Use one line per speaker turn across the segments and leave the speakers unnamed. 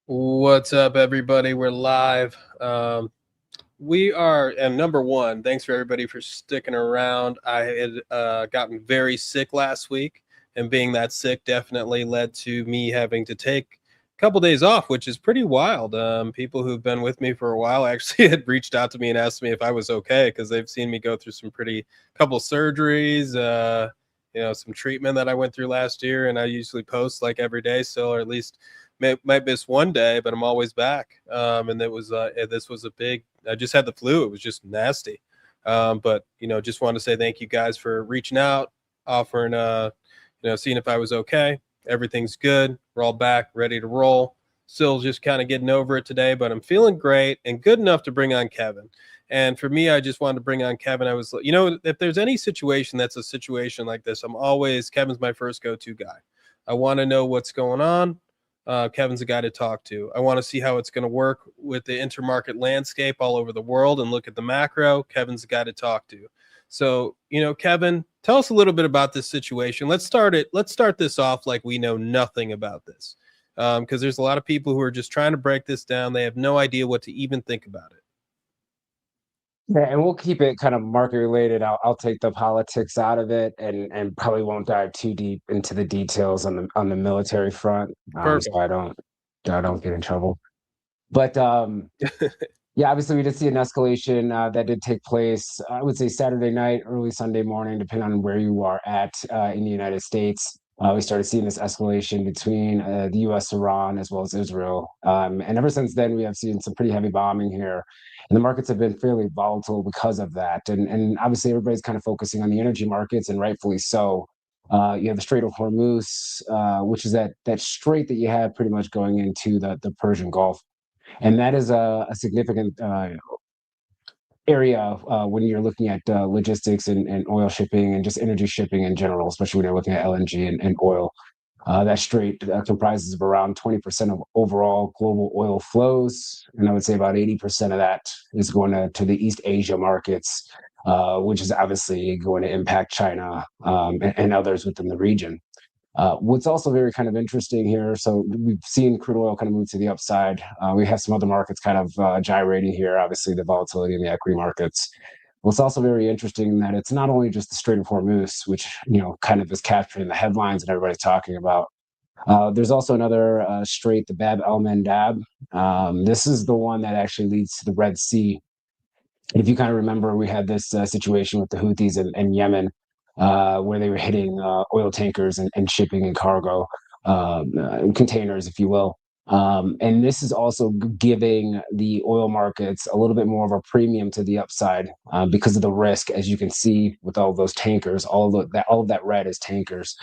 What's up, everybody? We're live. We are, and number one, thanks for everybody for sticking around. I had gotten very sick last week, and being that sick definitely led to me having to take a couple days off, which is pretty wild. People who've been with me for a while actually had reached out to me and asked me if I was okay because they've seen me go through some pretty couple surgeries, some treatment that I went through last year, and I usually post like every day still, or at least might miss one day, but I'm always back. And this was a big. I just had the flu. It was just nasty. But just want to say thank you guys for reaching out, offering, seeing if I was okay. Everything's good. We're all back, ready to roll. Still just kind of getting over it today, but I'm feeling great and good enough to bring on Kevin. And for me, I just wanted to bring on Kevin. If there's any situation that's a situation like this, Kevin's my first go-to guy. I want to know what's going on. Kevin's a guy to talk to. I want to see how it's going to work with the intermarket landscape all over the world and look at the macro. Kevin's a guy to talk to. So, Kevin, tell us a little bit about this situation. Let's start this off like we know nothing about this, because there's a lot of people who are just trying to break this down. They have no idea what to even think about it.
Yeah, and we'll keep it kind of market related. I'll take the politics out of it and probably won't dive too deep into the details on the military front,
Perfect.
so I don't get in trouble. But yeah, obviously we did see an escalation that did take place. I would say Saturday night, early Sunday morning, depending on where you are at in the United States. We started seeing this escalation between the U.S., Iran, as well as Israel. And ever since then, we have seen some pretty heavy bombing here. And the markets have been fairly volatile because of that. And obviously, everybody's kind of focusing on the energy markets, and rightfully so. You have the Strait of Hormuz, which is that strait that you have pretty much going into the Persian Gulf. And that is a significant area when you're looking at logistics and oil shipping and just energy shipping in general, especially when you're looking at LNG and oil. That strait comprises of around 20% of overall global oil flows. And I would say about 80% of that is going to the East Asia markets, which is obviously going to impact China and others within the region. What's also very kind of interesting here, so we've seen crude oil kind of move to the upside. We have some other markets kind of gyrating here, obviously the volatility in the equity markets. What's also very interesting that it's not only just the Strait of Hormuz, which kind of is capturing the headlines and everybody's talking about. There's also another strait, the Bab el Mandab. This is the one that actually leads to the Red Sea. If you kind of remember, we had this situation with the Houthis in Yemen, where they were hitting oil tankers and shipping and cargo containers, if you will. And this is also giving the oil markets a little bit more of a premium to the upside because of the risk, as you can see with all those tankers. All of that red is tankers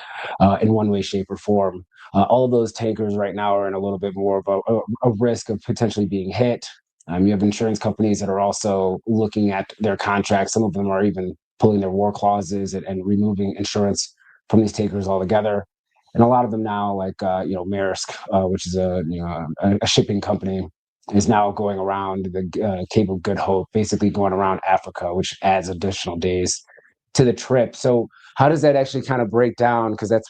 in one way, shape, or form. All of those tankers right now are in a little bit more of a risk of potentially being hit. You have insurance companies that are also looking at their contracts. Some of them are even pulling their war clauses and removing insurance from these takers altogether. And a lot of them now, like Maersk, which is a shipping company, is now going around the Cape of Good Hope, basically going around Africa, which adds additional days to the trip. So how does that actually kind of break down? Because that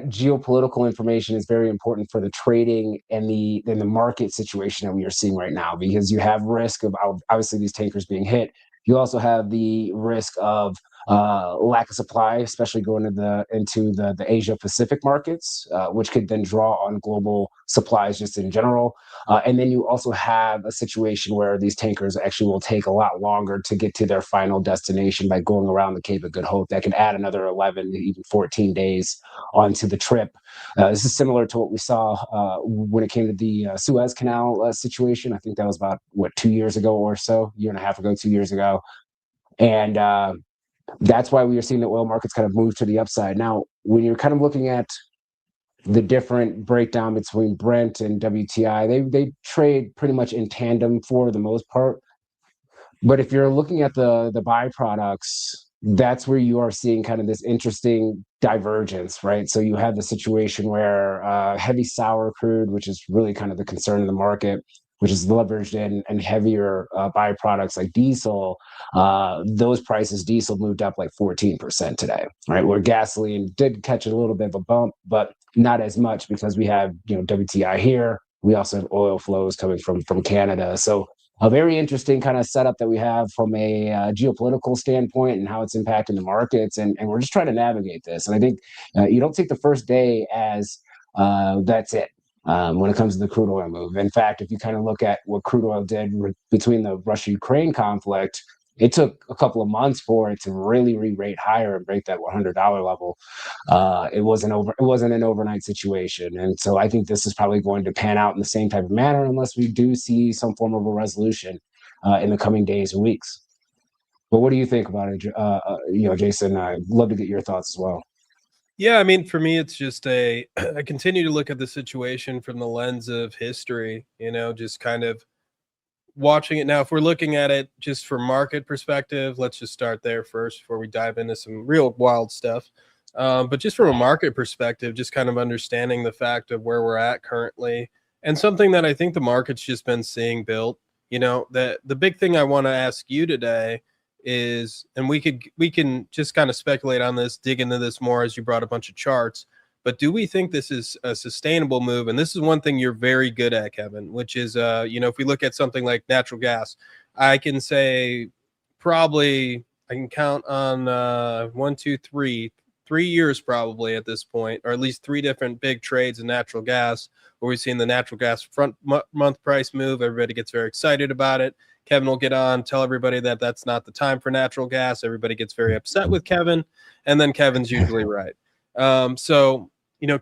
geopolitical information is very important for the trading and the market situation that we are seeing right now, because you have risk of obviously these tankers being hit. You also have the risk of lack of supply, especially going into the Asia Pacific markets, which could then draw on global supplies just in general. And then you also have a situation where these tankers actually will take a lot longer to get to their final destination by going around the Cape of Good Hope. That could add another 11, even 14 days onto the trip. This is similar to what we saw when it came to the Suez Canal situation. I think that was about, 2 years ago or so, year and a half ago, 2 years ago. And that's why we are seeing the oil markets kind of move to the upside. Now, when you're kind of looking at the different breakdown between Brent and WTI, they trade pretty much in tandem for the most part. But if you're looking at the byproducts, that's where you are seeing kind of this interesting divergence, right? So you have the situation where heavy sour crude, which is really kind of the concern in the market, which is leveraged in and heavier byproducts like diesel, those prices, diesel moved up like 14% today, right? Where gasoline did catch a little bit of a bump, but not as much because we have, WTI here, we also have oil flows coming from Canada. So a very interesting kind of setup that we have from a geopolitical standpoint and how it's impacting the markets. And we're just trying to navigate this. And I think you don't take the first day as that's it. When it comes to the crude oil move. In fact, if you kind of look at what crude oil did between the Russia-Ukraine conflict, it took a couple of months for it to really re-rate higher and break that $100 level. It wasn't an overnight situation, and so I think this is probably going to pan out in the same type of manner unless we do see some form of a resolution in the coming days and weeks. But what do you think about it, Jason? I'd love to get your thoughts as well.
Yeah, I mean, for me, it's just I continue to look at the situation from the lens of history, just kind of watching it now. If we're looking at it just from market perspective, let's just start there first before we dive into some real wild stuff. But just from a market perspective, just kind of understanding the fact of where we're at currently, and something that I think the market's just been seeing built. That the big thing I want to ask you today is, and we can just kind of speculate on this, dig into this more as you brought a bunch of charts. But do we think this is a sustainable move? And this is one thing you're very good at, Kevin, which is, if we look at something like natural gas, I can say probably I can count on 3 years probably at this point, or at least three different big trades in natural gas where we've seen the natural gas front month price move. Everybody gets very excited about it. Kevin will get on, tell everybody that that's not the time for natural gas. Everybody gets very upset with Kevin, and then Kevin's usually right. So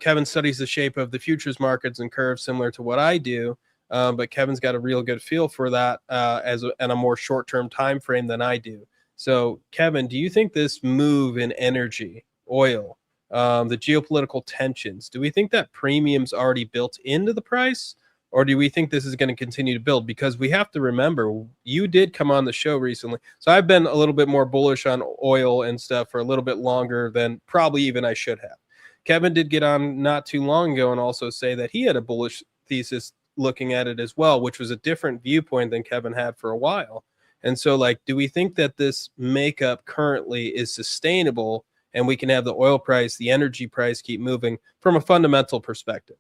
Kevin studies the shape of the futures markets and curves similar to what I do, but Kevin's got a real good feel for that and a more short-term time frame than I do. So, Kevin, do you think this move in energy, oil, the geopolitical tensions, do we think that premium's already built into the price? Or do we think this is going to continue to build? Because we have to remember, you did come on the show recently. So I've been a little bit more bullish on oil and stuff for a little bit longer than probably even I should have. Kevin did get on not too long ago and also say that he had a bullish thesis looking at it as well, which was a different viewpoint than Kevin had for a while. And so, do we think that this makeup currently is sustainable and we can have the oil price, the energy price keep moving from a fundamental perspective?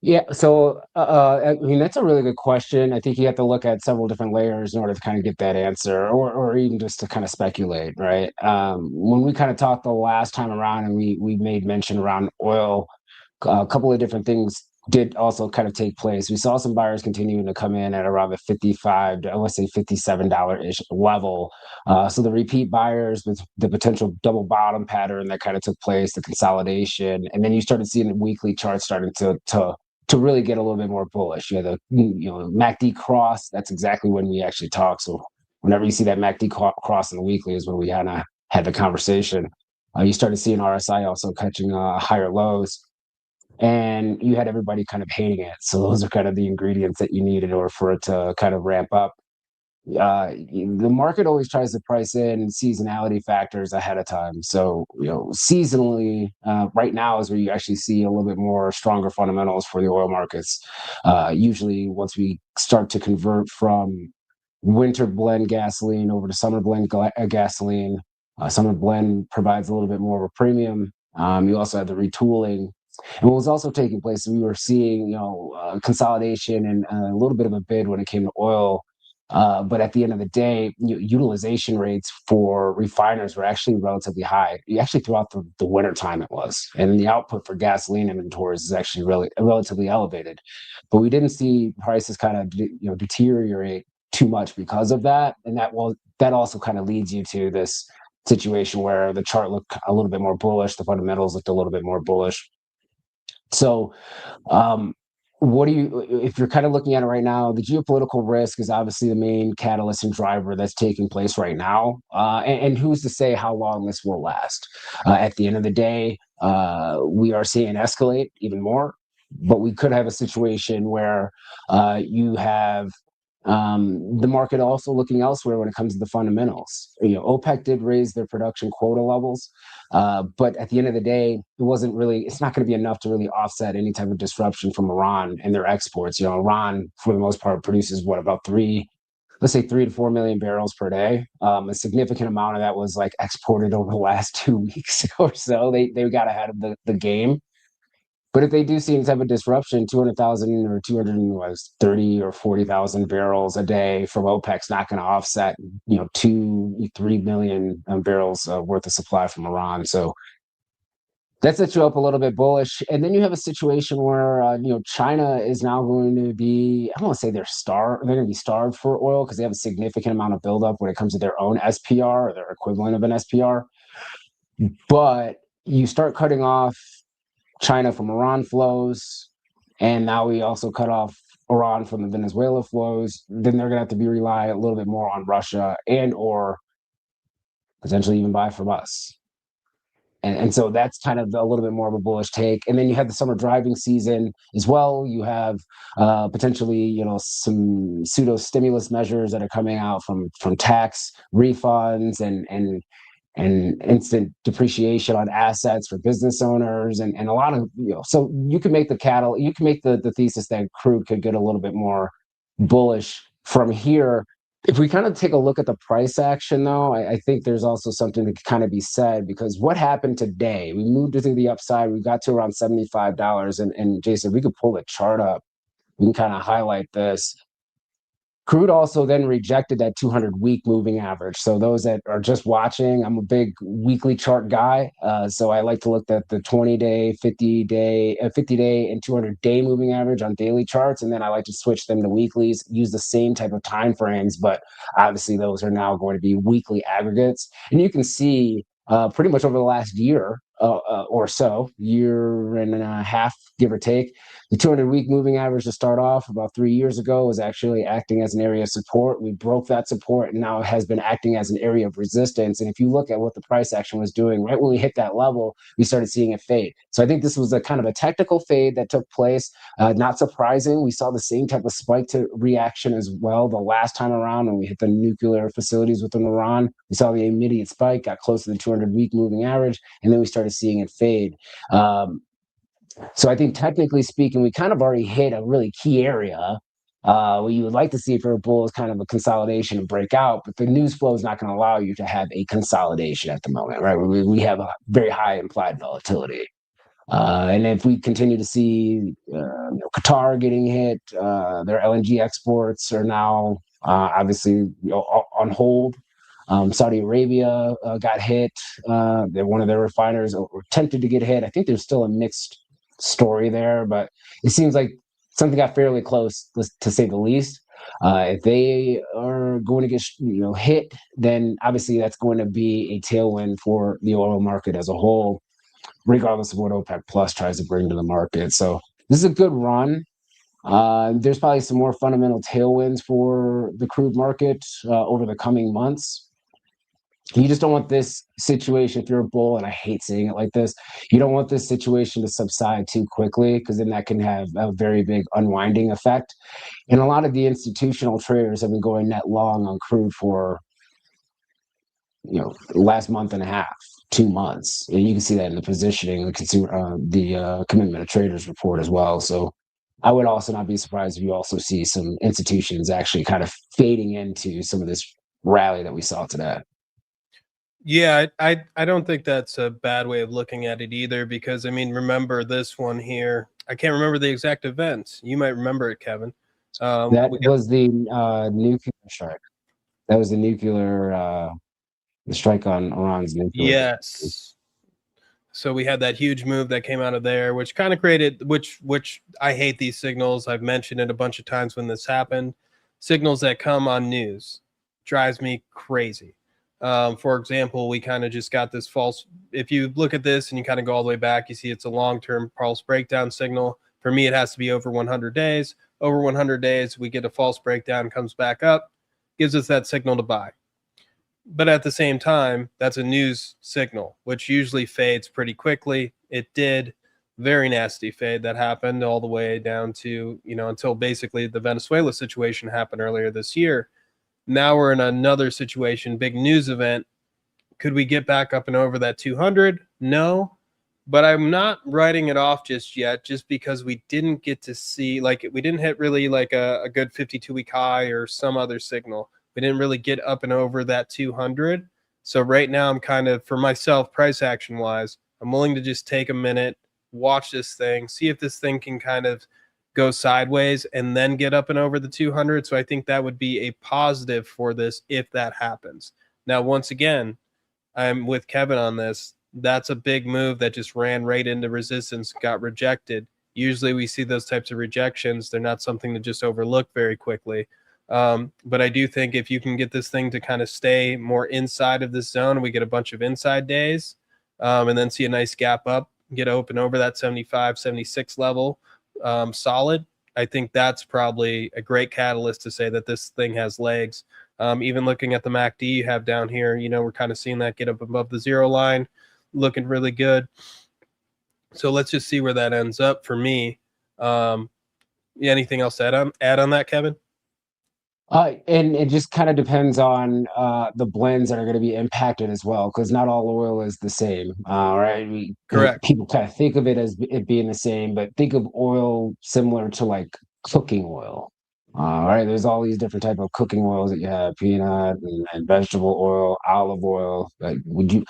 Yeah, so I mean that's a really good question. I think you have to look at several different layers in order to kind of get that answer, or even just to kind of speculate, right? When we kind of talked the last time around, and we made mention around oil, a couple of different things did also kind of take place. We saw some buyers continuing to come in at around the 55 to, I want to say $57-ish level. So the repeat buyers with the potential double bottom pattern that kind of took place, the consolidation, and then you started seeing the weekly charts starting to really get a little bit more bullish. You know, the MACD cross, that's exactly when we actually talk. So whenever you see that MACD cross in the weekly is when we had the conversation. You started seeing RSI also catching higher lows, and you had everybody kind of hating it. So those are kind of the ingredients that you need in order for it to kind of ramp up. The market always tries to price in seasonality factors ahead of time. So, seasonally, right now is where you actually see a little bit more stronger fundamentals for the oil markets. Usually, once we start to convert from winter blend gasoline over to summer blend gasoline, summer blend provides a little bit more of a premium. You also have the retooling. And what was also taking place, we were seeing, consolidation and a little bit of a bid when it came to oil. But at the end of the day, utilization rates for refiners were actually relatively high. Actually, throughout the winter time, it was, and the output for gasoline inventories is actually really relatively elevated. But we didn't see prices kind of deteriorate too much because of that, and that also kind of leads you to this situation where the chart looked a little bit more bullish, the fundamentals looked a little bit more bullish. So, if you're kind of looking at it right now, the geopolitical risk is obviously the main catalyst and driver that's taking place right now. And who's to say how long this will last? At the end of the day, we are seeing it escalate even more, but we could have a situation where you have the market also looking elsewhere when it comes to the fundamentals. OPEC did raise their production quota levels, but at the end of the day, it's not going to be enough to really offset any type of disruption from Iran and their exports. Iran, for the most part, produces about 3 to 4 million barrels per day. A significant amount of that was exported over the last 2 weeks or so. They got ahead of the game. But if they do see any type of disruption, 200,000 or 230 or 40,000 barrels a day from OPEC's not going to offset, 2, 3 million barrels worth of supply from Iran. So that sets you up a little bit bullish. And then you have a situation where, China is now going to be, I don't want to say they're going to be starved for oil because they have a significant amount of buildup when it comes to their own SPR or their equivalent of an SPR. But you start cutting off China from Iran flows, and now we also cut off Iran from the Venezuela flows, then they're going to have to be rely a little bit more on Russia and or potentially even buy from us. And so that's kind of a little bit more of a bullish take. And then you have the summer driving season as well. You have potentially, some pseudo stimulus measures that are coming out from tax refunds and instant depreciation on assets for business owners and a lot of, so you can make the thesis that crude could get a little bit more bullish from here. If we kind of take a look at the price action, though, I think there's also something to kind of be said, because what happened today, we moved to the upside, we got to around $75. And Jason, we could pull the chart up, we can kind of highlight this. Crude also then rejected that 200-week moving average. So those that are just watching, I'm a big weekly chart guy. So I like to look at the 20-day, 50-day, and 200-day moving average on daily charts. And then I like to switch them to weeklies, use the same type of time frames, but obviously those are now going to be weekly aggregates. And you can see pretty much over the last year or so, year and a half, give or take, the 200-week moving average to start off about 3 years ago was actually acting as an area of support. We broke that support, and now it has been acting as an area of resistance. And if you look at what the price action was doing, right when we hit that level, we started seeing it fade. So I think this was a kind of a technical fade that took place. Not surprising. We saw the same type of spike to reaction as well the last time around when we hit the nuclear facilities within Iran. We saw the immediate spike, got close to the 200-week moving average, and then we started seeing it fade. So I think technically speaking, we kind of already hit a really key area. What you would like to see for a bull is kind of a consolidation and breakout, but the news flow is not going to allow you to have a consolidation at the moment, right? We have a very high implied volatility. And if we continue to see Qatar getting hit, their LNG exports are now obviously on hold. Saudi Arabia got hit. They're one of their refiners or attempted to get hit. I think there's still a mixed story there, but it seems like something got fairly close, to say the least. If they are going to get hit, then obviously that's going to be a tailwind for the oil market as a whole, regardless of what OPEC Plus tries to bring to the market. So this is a good run. There's probably some more fundamental tailwinds for the crude market over the coming months. You just don't want this situation, if you're a bull, and I hate saying it like this, you don't want this situation to subside too quickly, because then that can have a very big unwinding effect. And a lot of the institutional traders have been going net long on crude for last month and a half, 2 months. And you can see that in the positioning, the commitment of traders report as well. So I would also not be surprised if you also see some institutions actually kind of fading into some of this rally that we saw today.
Yeah, I don't think that's a bad way of looking at it either, because remember this one here. I can't remember the exact events. You might remember it, Kevin.
That was the nuclear strike. That was the strike on Iran's nuclear.
Yes. So we had that huge move that came out of there, which kind of created, which I hate these signals. I've mentioned it a bunch of times when this happened. Signals that come on news drives me crazy. For example, we kind of just got this false, if you look at this and you kind of go all the way back, you see it's a long-term pulse breakdown signal. For me, it has to be over 100 days. Over 100 days, we get a false breakdown, comes back up, gives us that signal to buy. But at the same time, that's a news signal, which usually fades pretty quickly. It did. Very nasty fade that happened all the way down to, until basically the Venezuela situation happened earlier this year. Now we're in another situation, big news event. Could we get back up and over that 200? No, but I'm not writing it off just yet, just because we didn't get to see, we didn't hit really a good 52-week high or some other signal. We didn't really get up and over that 200. So right now I'm kind of, for myself, price action wise, I'm willing to just take a minute, watch this thing, see if this thing can kind of go sideways and then get up and over the 200. So I think that would be a positive for this if that happens. Now, once again, I'm with Kevin on this. That's a big move that just ran right into resistance, got rejected. Usually we see those types of rejections. They're not something to just overlook very quickly. But I do think if you can get this thing to kind of stay more inside of this zone, we get a bunch of inside days, and then see a nice gap up, get open over that 75, 76 level, solid. I think that's probably a great catalyst to say that this thing has legs. Even looking at the MACD you have down here, we're kind of seeing that get up above the zero line, looking really good. So let's just see where that ends up for me. Anything else to add on that, Kevin?
And it just kind of depends on the blends that are going to be impacted as well, because not all oil is the same. Right?
Correct.
People kind of think of it as it being the same, but think of oil similar to like cooking oil. Right? There's all these different type of cooking oils that you have: peanut and vegetable oil, olive oil. Like, would you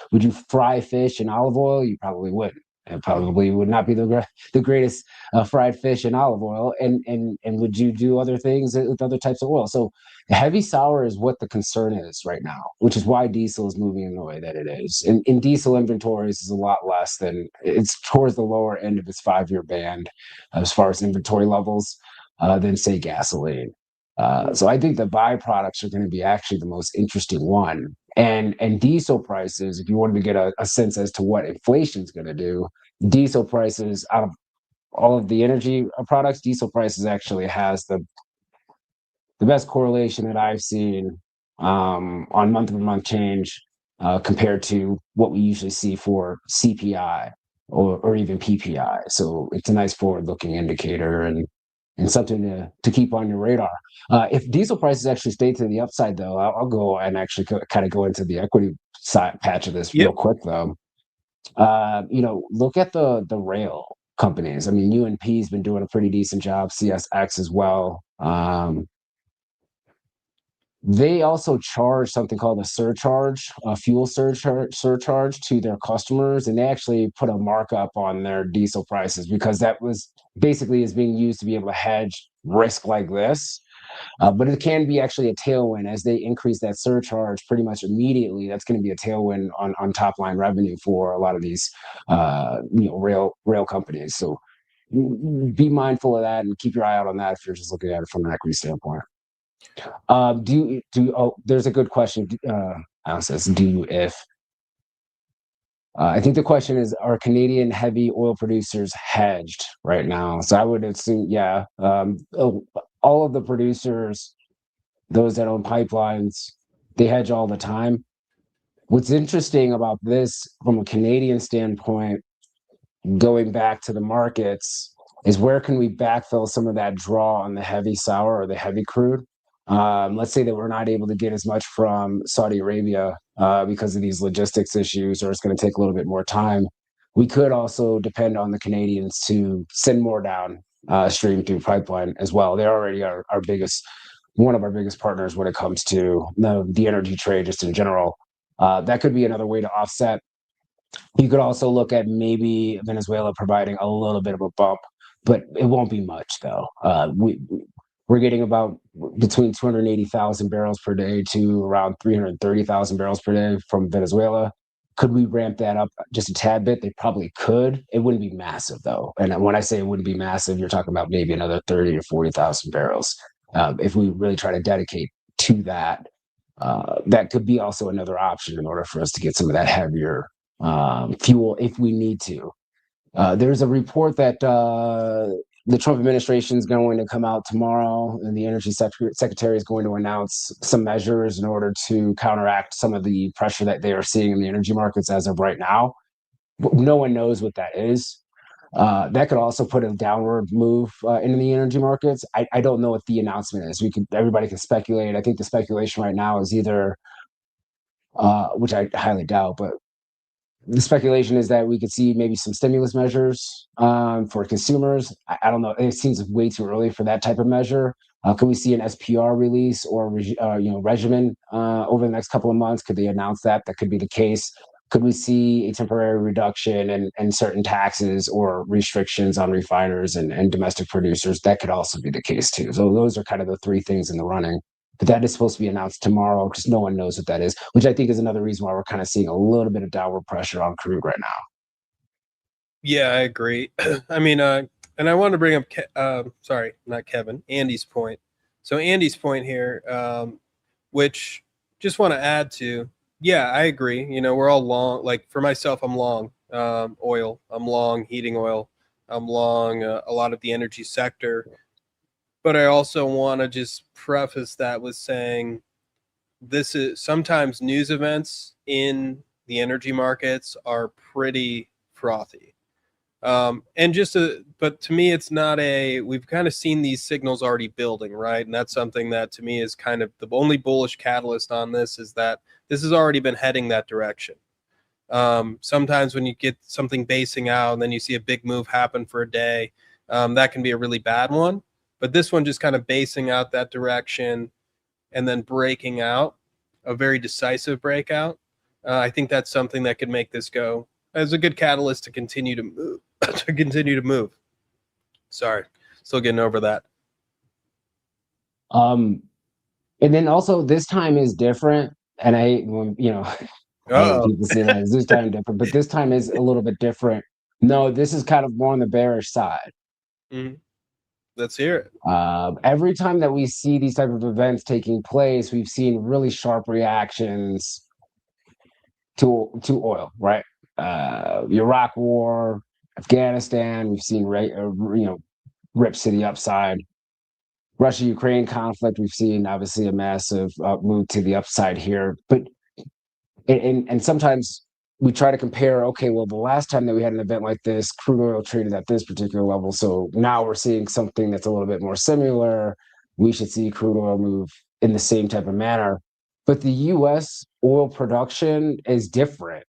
fry fish in olive oil? You probably wouldn't. It probably would not be the greatest fried fish in olive oil. And would you do other things with other types of oil? So heavy sour is what the concern is right now, which is why diesel is moving in the way that it is. And in diesel inventories is a lot less than, it's towards the lower end of its 5-year band as far as inventory levels than say gasoline. So I think the byproducts are going to be actually the most interesting one. And diesel prices, if you wanted to get a sense as to what inflation is going to do, diesel prices out of all of the energy products, diesel prices actually has the best correlation that I've seen on month-over-month change compared to what we usually see for CPI or even PPI. So it's a nice forward-looking indicator and something to keep on your radar. If diesel prices actually stay to the upside, though, I'll go and actually kind of go into the equity side patch of this real quick, though. Look at the rail companies. I mean, UNP's been doing a pretty decent job, CSX as well. They also charge something called a fuel surcharge to their customers, and they actually put a markup on their diesel prices because that was basically is being used to be able to hedge risk like this. But it can be actually a tailwind as they increase that surcharge pretty much immediately. That's going to be a tailwind on top line revenue for a lot of these rail companies. So be mindful of that and keep your eye out on that if you're just looking at it from an equity standpoint. There's a good question. Alan says, I think the question is, are Canadian heavy oil producers hedged right now? So I would assume, yeah. All of the producers, those that own pipelines, they hedge all the time. What's interesting about this from a Canadian standpoint, going back to the markets, is where can we backfill some of that draw on the heavy sour or the heavy crude? Let's say that we're not able to get as much from Saudi Arabia because of these logistics issues, or it's going to take a little bit more time. We could also depend on the Canadians to send more down stream through pipeline as well. They're already one of our biggest partners when it comes to the energy trade, just in general. That could be another way to offset. You could also look at maybe Venezuela providing a little bit of a bump, but it won't be much though. We're getting about between 280,000 barrels per day to around 330,000 barrels per day from Venezuela. Could we ramp that up just a tad bit? They probably could. It wouldn't be massive though. And when I say it wouldn't be massive, you're talking about maybe another 30 to 40,000 barrels. If we really try to dedicate to that, that could be also another option in order for us to get some of that heavier fuel if we need to. There's a report that the Trump administration is going to come out tomorrow, and the energy secretary is going to announce some measures in order to counteract some of the pressure that they are seeing in the energy markets as of right now. No one knows what that is. That could also put a downward move into the energy markets. I don't know what the announcement is. Everybody can speculate. I think the speculation right now is either, which I highly doubt, but the speculation is that we could see maybe some stimulus measures for consumers. I don't know. It seems way too early for that type of measure. Could we see an SPR release or regimen over the next couple of months? Could they announce that? That could be the case. Could we see a temporary reduction in certain taxes or restrictions on refiners and domestic producers? That could also be the case too. So those are kind of the three things in the running. But that is supposed to be announced tomorrow because no one knows what that is, which I think is another reason why we're kind of seeing a little bit of downward pressure on crude right now.
Yeah, I agree. I mean, and I want to bring up, sorry, not Kevin, Andy's point. So Andy's point here, which just want to add to, yeah, I agree. You know, we're all long. Like for myself, I'm long oil. I'm long heating oil. I'm long a lot of the energy sector. But I also want to just preface that with saying this is sometimes news events in the energy markets are pretty frothy. And but to me, it's not we've kind of seen these signals already building, right? And that's something that to me is kind of the only bullish catalyst on this is that this has already been heading that direction. Sometimes when you get something basing out and then you see a big move happen for a day, that can be a really bad one. But this one just kind of basing out that direction and then breaking out, a very decisive breakout. I think that's something that could make this go as a good catalyst to continue to move. To continue to move. Sorry, still getting over that.
Um, and then also this time is different, and I hate when I hate when
Oh,
people say that. Is this time different? But this time is a little bit different. No, this is kind of more on the bearish side.
mm-hmm. Let's hear it.
Every time that we see these type of events taking place, we've seen really sharp reactions to oil, right? Iraq War, Afghanistan, we've seen rips to the upside. Russia-Ukraine conflict, we've seen obviously a massive move to the upside here. But and sometimes we try to compare, okay, well, the last time that we had an event like this, crude oil traded at this particular level. So now we're seeing something that's a little bit more similar. We should see crude oil move in the same type of manner. But the US oil production is different.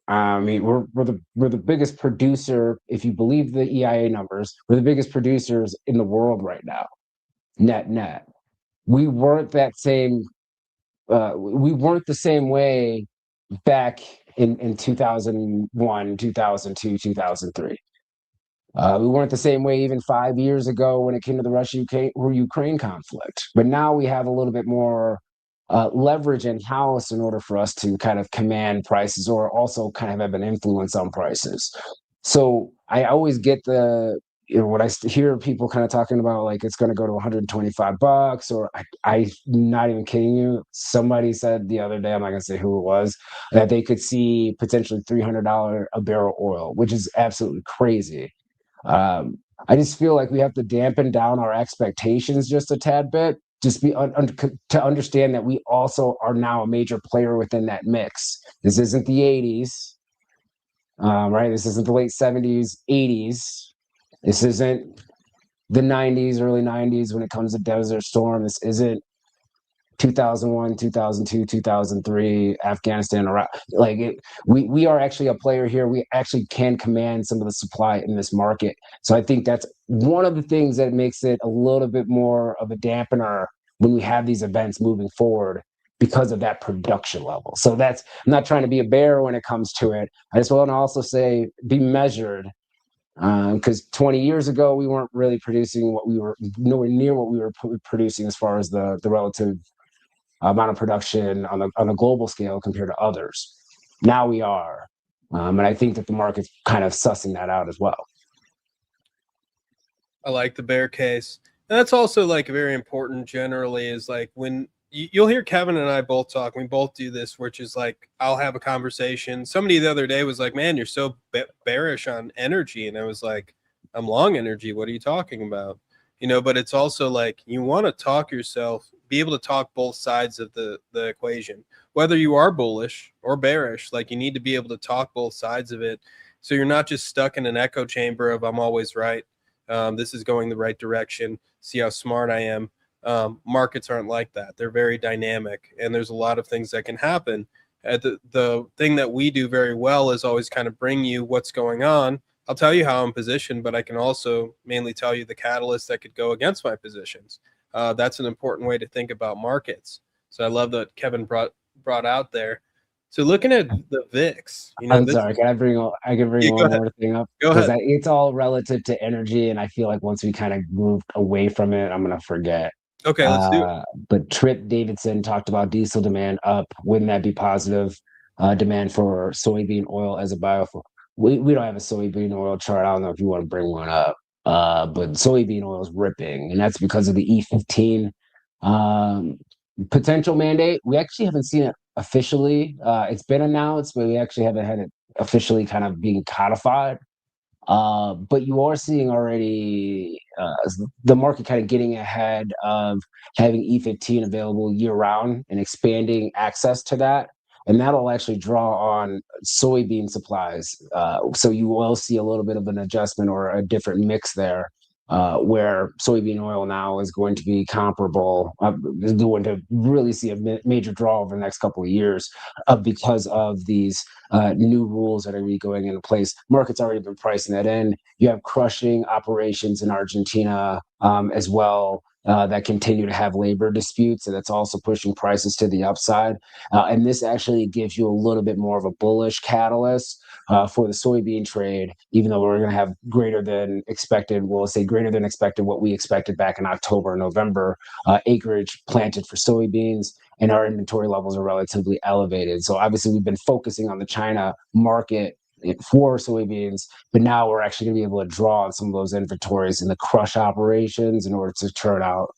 I mean, we're the biggest producer, if you believe the EIA numbers, we're the biggest producers in the world right now, net. We weren't that same we weren't the same way back in 2001, 2002, 2003. We weren't the same way even 5 years ago when it came to the Russia-Ukraine conflict. But now we have a little bit more leverage in house in order for us to kind of command prices or also kind of have an influence on prices. So I always get when I hear people kind of talking about like it's going to go to $125, or I'm not even kidding you. Somebody said the other day, I'm not going to say who it was, that they could see potentially $300 a barrel oil, which is absolutely crazy. I just feel like we have to dampen down our expectations just a tad bit, just to understand that we also are now a major player within that mix. This isn't the 80s, right? This isn't the late 70s, 80s. This isn't the 90s, early 90s when it comes to Desert Storm. This isn't 2001, 2002, 2003, Afghanistan, Iraq. We are actually a player here. We actually can command some of the supply in this market. So I think that's one of the things that makes it a little bit more of a dampener when we have these events moving forward because of that production level. So I'm not trying to be a bear when it comes to it. I just want to also say be measured, because 20 years ago we weren't really producing what we were nowhere near what we were producing as far as the relative amount of production on a global scale compared to others. Now we are, and I think that the market's kind of sussing that out as well.
I like the bear case. And that's also like very important generally is like when you'll hear Kevin and I both talk, we both do this, which is like I'll have a conversation. Somebody the other day was like, man, you're so bearish on energy. And I was like, I'm long energy. What are you talking about? You know, but it's also like you want to talk yourself, be able to talk both sides of the equation, whether you are bullish or bearish, like you need to be able to talk both sides of it. So you're not just stuck in an echo chamber of I'm always right. This is going the right direction. See how smart I am. Markets aren't like that. They're very dynamic, and there's a lot of things that can happen. The thing that we do very well is always kind of bring you what's going on. I'll tell you how I'm positioned, but I can also mainly tell you the catalyst that could go against my positions. That's an important way to think about markets. So I love that Kevin brought out there. So looking at the VIX,
I'm
this.
sorry. I can bring
Yeah, go
one
ahead.
more thing up
Go
because
ahead.
it's all relative to energy, and I feel like once we kind of move away from it, I'm gonna forget.
Okay, let's do it.
Uh, but Trip Davidson talked about diesel demand up. Wouldn't that be positive? Demand for soybean oil as a biofuel. We don't have a soybean oil chart. I don't know if you want to bring one up. But soybean oil is ripping, and that's because of the E15 um, potential mandate. We actually haven't seen it officially. It's been announced, but we actually haven't had it officially kind of being codified. But you are seeing already the market kind of getting ahead of having E15 available year round and expanding access to that. And that'll actually draw on soybean supplies. So you will see a little bit of an adjustment or a different mix there, where soybean oil now is going to be comparable, is going to really see a major draw over the next couple of years because of these new rules that are going to be going into place. Market's already been pricing that in. You have crushing operations in Argentina as well. That continue to have labor disputes, and that's also pushing prices to the upside. And this actually gives you a little bit more of a bullish catalyst for the soybean trade, even though we're going to have greater than expected, we'll say greater than expected, what we expected back in October and November, acreage planted for soybeans, and our inventory levels are relatively elevated. So obviously we've been focusing on the China market for soybeans, but now we're actually going to be able to draw on some of those inventories in the crush operations in order to turn out,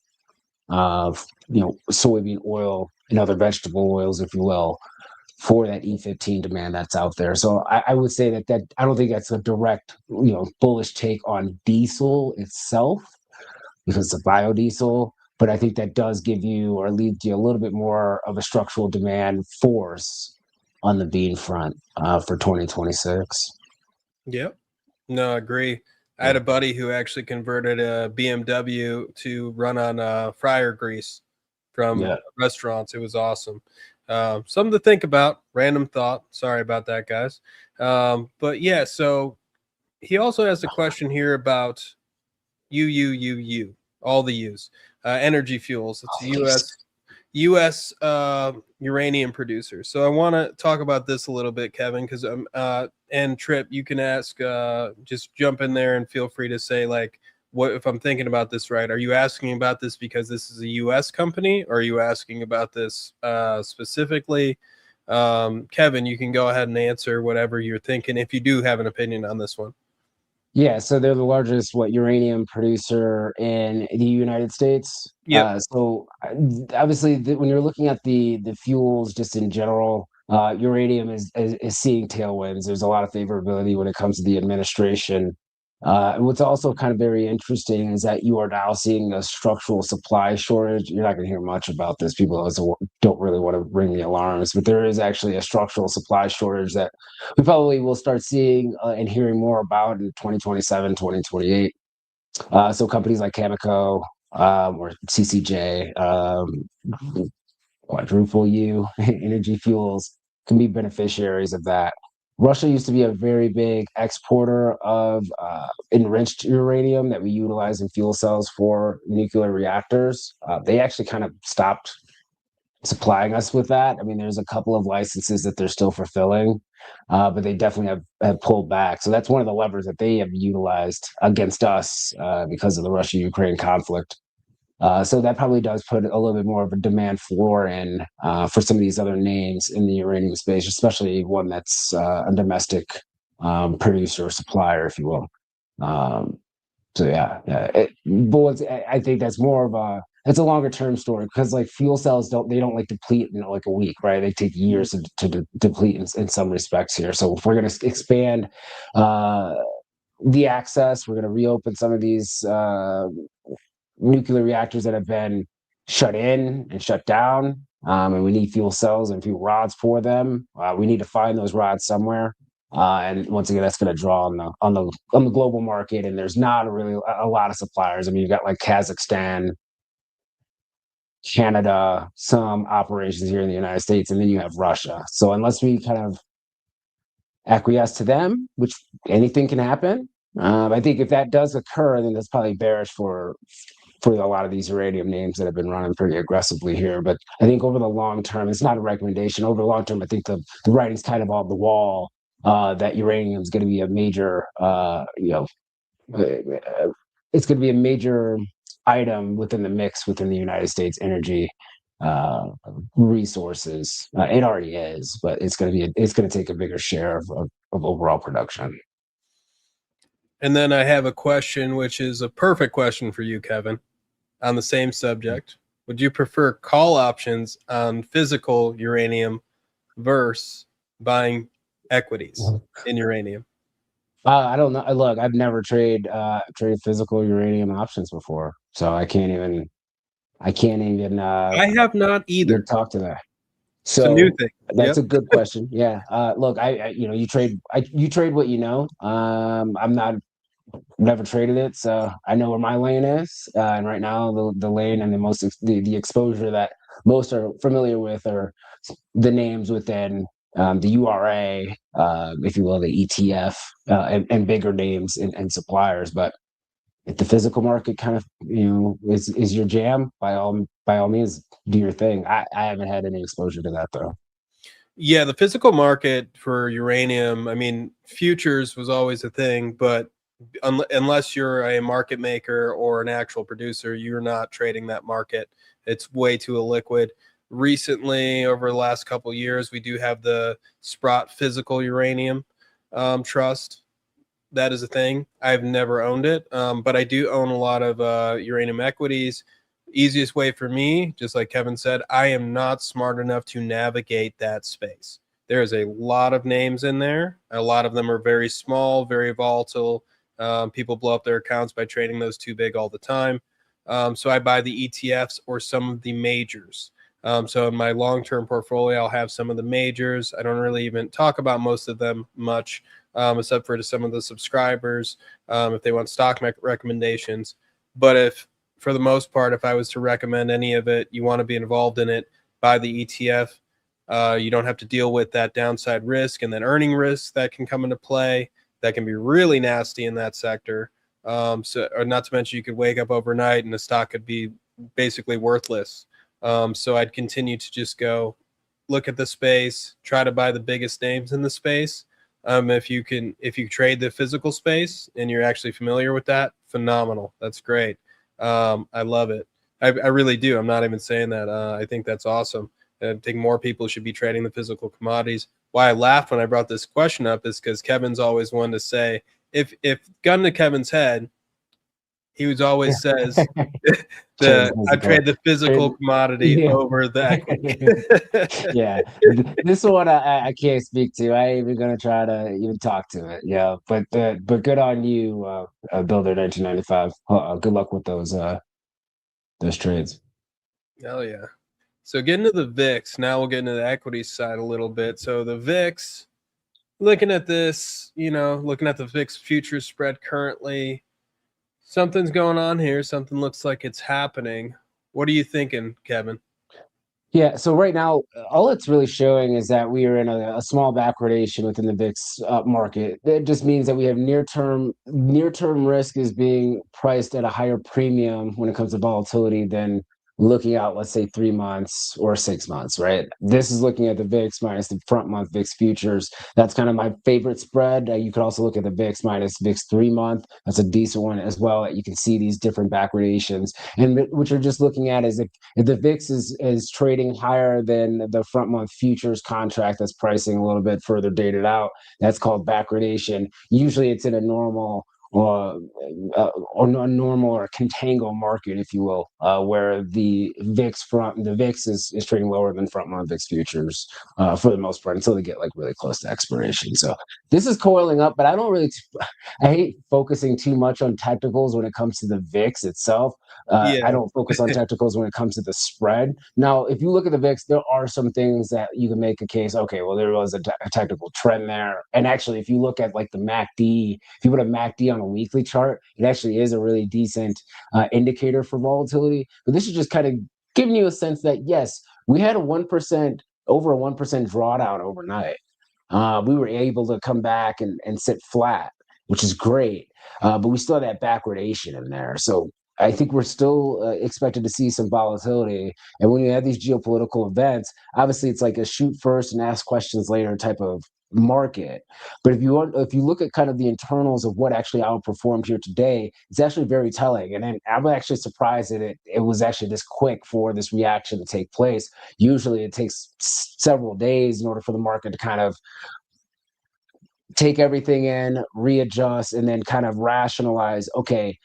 soybean oil and other vegetable oils, if you will, for that E15 demand that's out there. So I would say that I don't think that's a direct, bullish take on diesel itself because it's a biodiesel. But I think that does give you or leads you a little bit more of a structural demand force on the bean front for 2026.
Yep. No, I agree. I had
Yeah.
a buddy who actually converted a BMW to run on fryer grease from
Yeah.
restaurants. It was awesome. Something to think about. Random thought. Sorry about that, guys. But yeah, so he also has a question here about all the U's, energy fuels. It's U.S. Uranium producers. So I want to talk about this a little bit, Kevin, because and Trip, you can ask, just jump in there and feel free to say like, what if I'm thinking about this right? Are you asking about this because this is a U.S. company, or are you asking about this specifically? Kevin, you can go ahead and answer whatever you're thinking if you do have an opinion on this one.
Yeah, so they're the largest uranium producer in the United States.
Yep.
Obviously, when you're looking at the fuels just in general, uranium is seeing tailwinds. There's a lot of favorability when it comes to the administration. And what's also kind of very interesting is that you are now seeing a structural supply shortage. You're not going to hear much about this. People also don't really want to ring the alarms, but there is actually a structural supply shortage that we probably will start seeing and hearing more about in 2027, 2028. So companies like Cameco or CCJ, quadruple U energy fuels can be beneficiaries of that. Russia used to be a very big exporter of enriched uranium that we utilize in fuel cells for nuclear reactors. They actually kind of stopped supplying us with that. I mean, there's a couple of licenses that they're still fulfilling, but they definitely have pulled back. So that's one of the levers that they have utilized against us because of the Russia-Ukraine conflict. So that probably does put a little bit more of a demand floor in for some of these other names in the uranium space, especially one that's a domestic producer or supplier, if you will. Um, I think that's more of a it's a longer term story because like fuel cells don't like deplete in like a week, right? They take years to deplete in some respects here. So if we're going to expand uh, the access, we're going to reopen some of these nuclear reactors that have been shut in and shut down. And we need fuel cells and fuel rods for them. We need to find those rods somewhere. And once again, that's going to draw on the global market. And there's not really a lot of suppliers. I mean, you've got like Kazakhstan, Canada, some operations here in the United States, and then you have Russia. So unless we kind of acquiesce to them, which anything can happen, I think if that does occur, then that's probably bearish for for a lot of these uranium names that have been running pretty aggressively here. But I think over the long term, it's not a recommendation. Over the long term, I think the writing's kind of on the wall that uranium is going to be a major, it's going to be a major item within the mix within the United States energy uh, resources. It already is, but it's going to take a bigger share of overall production.
And then I have a question, which is a perfect question for you, Kevin, on the same subject. Would you prefer call options on physical uranium versus buying equities in uranium?
I don't know. Look, I've never traded physical uranium options before, so I can't even
I have not
even
either.
talk to that.
It's a new
So
thing.
that's
Yep.
a good question. Yeah. Look, you trade what you know. I'm not never traded it, so I know where my lane is. And right now, the lane and the exposure that most are familiar with are the names within the URA, if you will, the ETF, and bigger names and suppliers. But if the physical market kind of is your jam, by all means, do your thing. I haven't had any exposure to that though.
Yeah, the physical market for uranium, I mean, futures was always a thing, but unless you're a market maker or an actual producer, you're not trading that market. It's way too illiquid. Recently, over the last couple of years, we do have the Sprott Physical Uranium Trust. That is a thing. I've never owned it, but I do own a lot of uranium equities. Easiest way for me, just like Kevin said, I am not smart enough to navigate that space. There's a lot of names in there. A lot of them are very small, very volatile. People blow up their accounts by trading those too big all the time. So I buy the ETFs or some of the majors. So in my long-term portfolio, I'll have some of the majors. I don't really even talk about most of them much, except for to some of the subscribers if they want stock recommendations. But if, for the most part, if I was to recommend any of it, you want to be involved in it, buy the ETF. You don't have to deal with that downside risk and then earning risk that can come into play. That can be really nasty in that sector. Or not to mention, you could wake up overnight and the stock could be basically worthless. So I'd continue to just go look at the space, try to buy the biggest names in the space. If you trade the physical space and you're actually familiar with that, phenomenal. That's great. I love it. I really do. I'm not even saying that. I think that's awesome. I think more people should be trading the physical commodities. Why I laughed when I brought this question up is because Kevin's always one to say, if gun to Kevin's head, he was always says
Trade
I
physical.
trade the physical
Trade,
commodity
yeah.
over the equity.
Yeah, this one I can't speak to. I ain't even gonna try to even talk to it. Yeah, but good on you, Builder 1995. Good luck with those trades.
Oh yeah. So getting to the VIX, now we'll get into the equity side a little bit. So the VIX, looking at this, looking at the VIX futures spread currently, something's going on here. Something looks like it's happening. What are you thinking, Kevin?
Yeah, so right now, all it's really showing is that we are in a small backwardation within the VIX market. That just means that we have near term risk is being priced at a higher premium when it comes to volatility than looking out, let's say 3 months or 6 months, right? This is looking at the VIX minus the front month VIX futures. That's kind of my favorite spread. You could also look at the VIX minus VIX 3 month. That's a decent one as well. You can see these different backwardations, and what you're just looking at is if the VIX is trading higher than the front month futures contract that's pricing a little bit further dated out, that's called backwardation. Usually it's in a normal or a normal or contango market, if you will, where the VIX is trading lower than front month VIX futures for the most part until they get like really close to expiration. So this is coiling up, but I hate focusing too much on technicals when it comes to the VIX itself. I
Yeah.
don't focus on technicals when it comes to the spread. Now, if you look at the VIX, there are some things that you can make a case. Okay, well, there was a technical trend there, and actually, if you look at like the MACD, if you put a MACD on a weekly chart, it actually is a really decent indicator for volatility. But this is just kind of giving you a sense that yes, we had over a 1% drawdown overnight. We were able to come back and sit flat, which is great. But we still have that backwardation in there. So I think we're still expected to see some volatility. And when you have these geopolitical events, obviously it's like a shoot first and ask questions later type of market. But if you look at kind of the internals of what actually outperformed here today, it's actually very telling. And then I'm actually surprised that it was actually this quick for this reaction to take place. Usually it takes several days in order for the market to kind of take everything in, readjust, and then kind of rationalize, okay,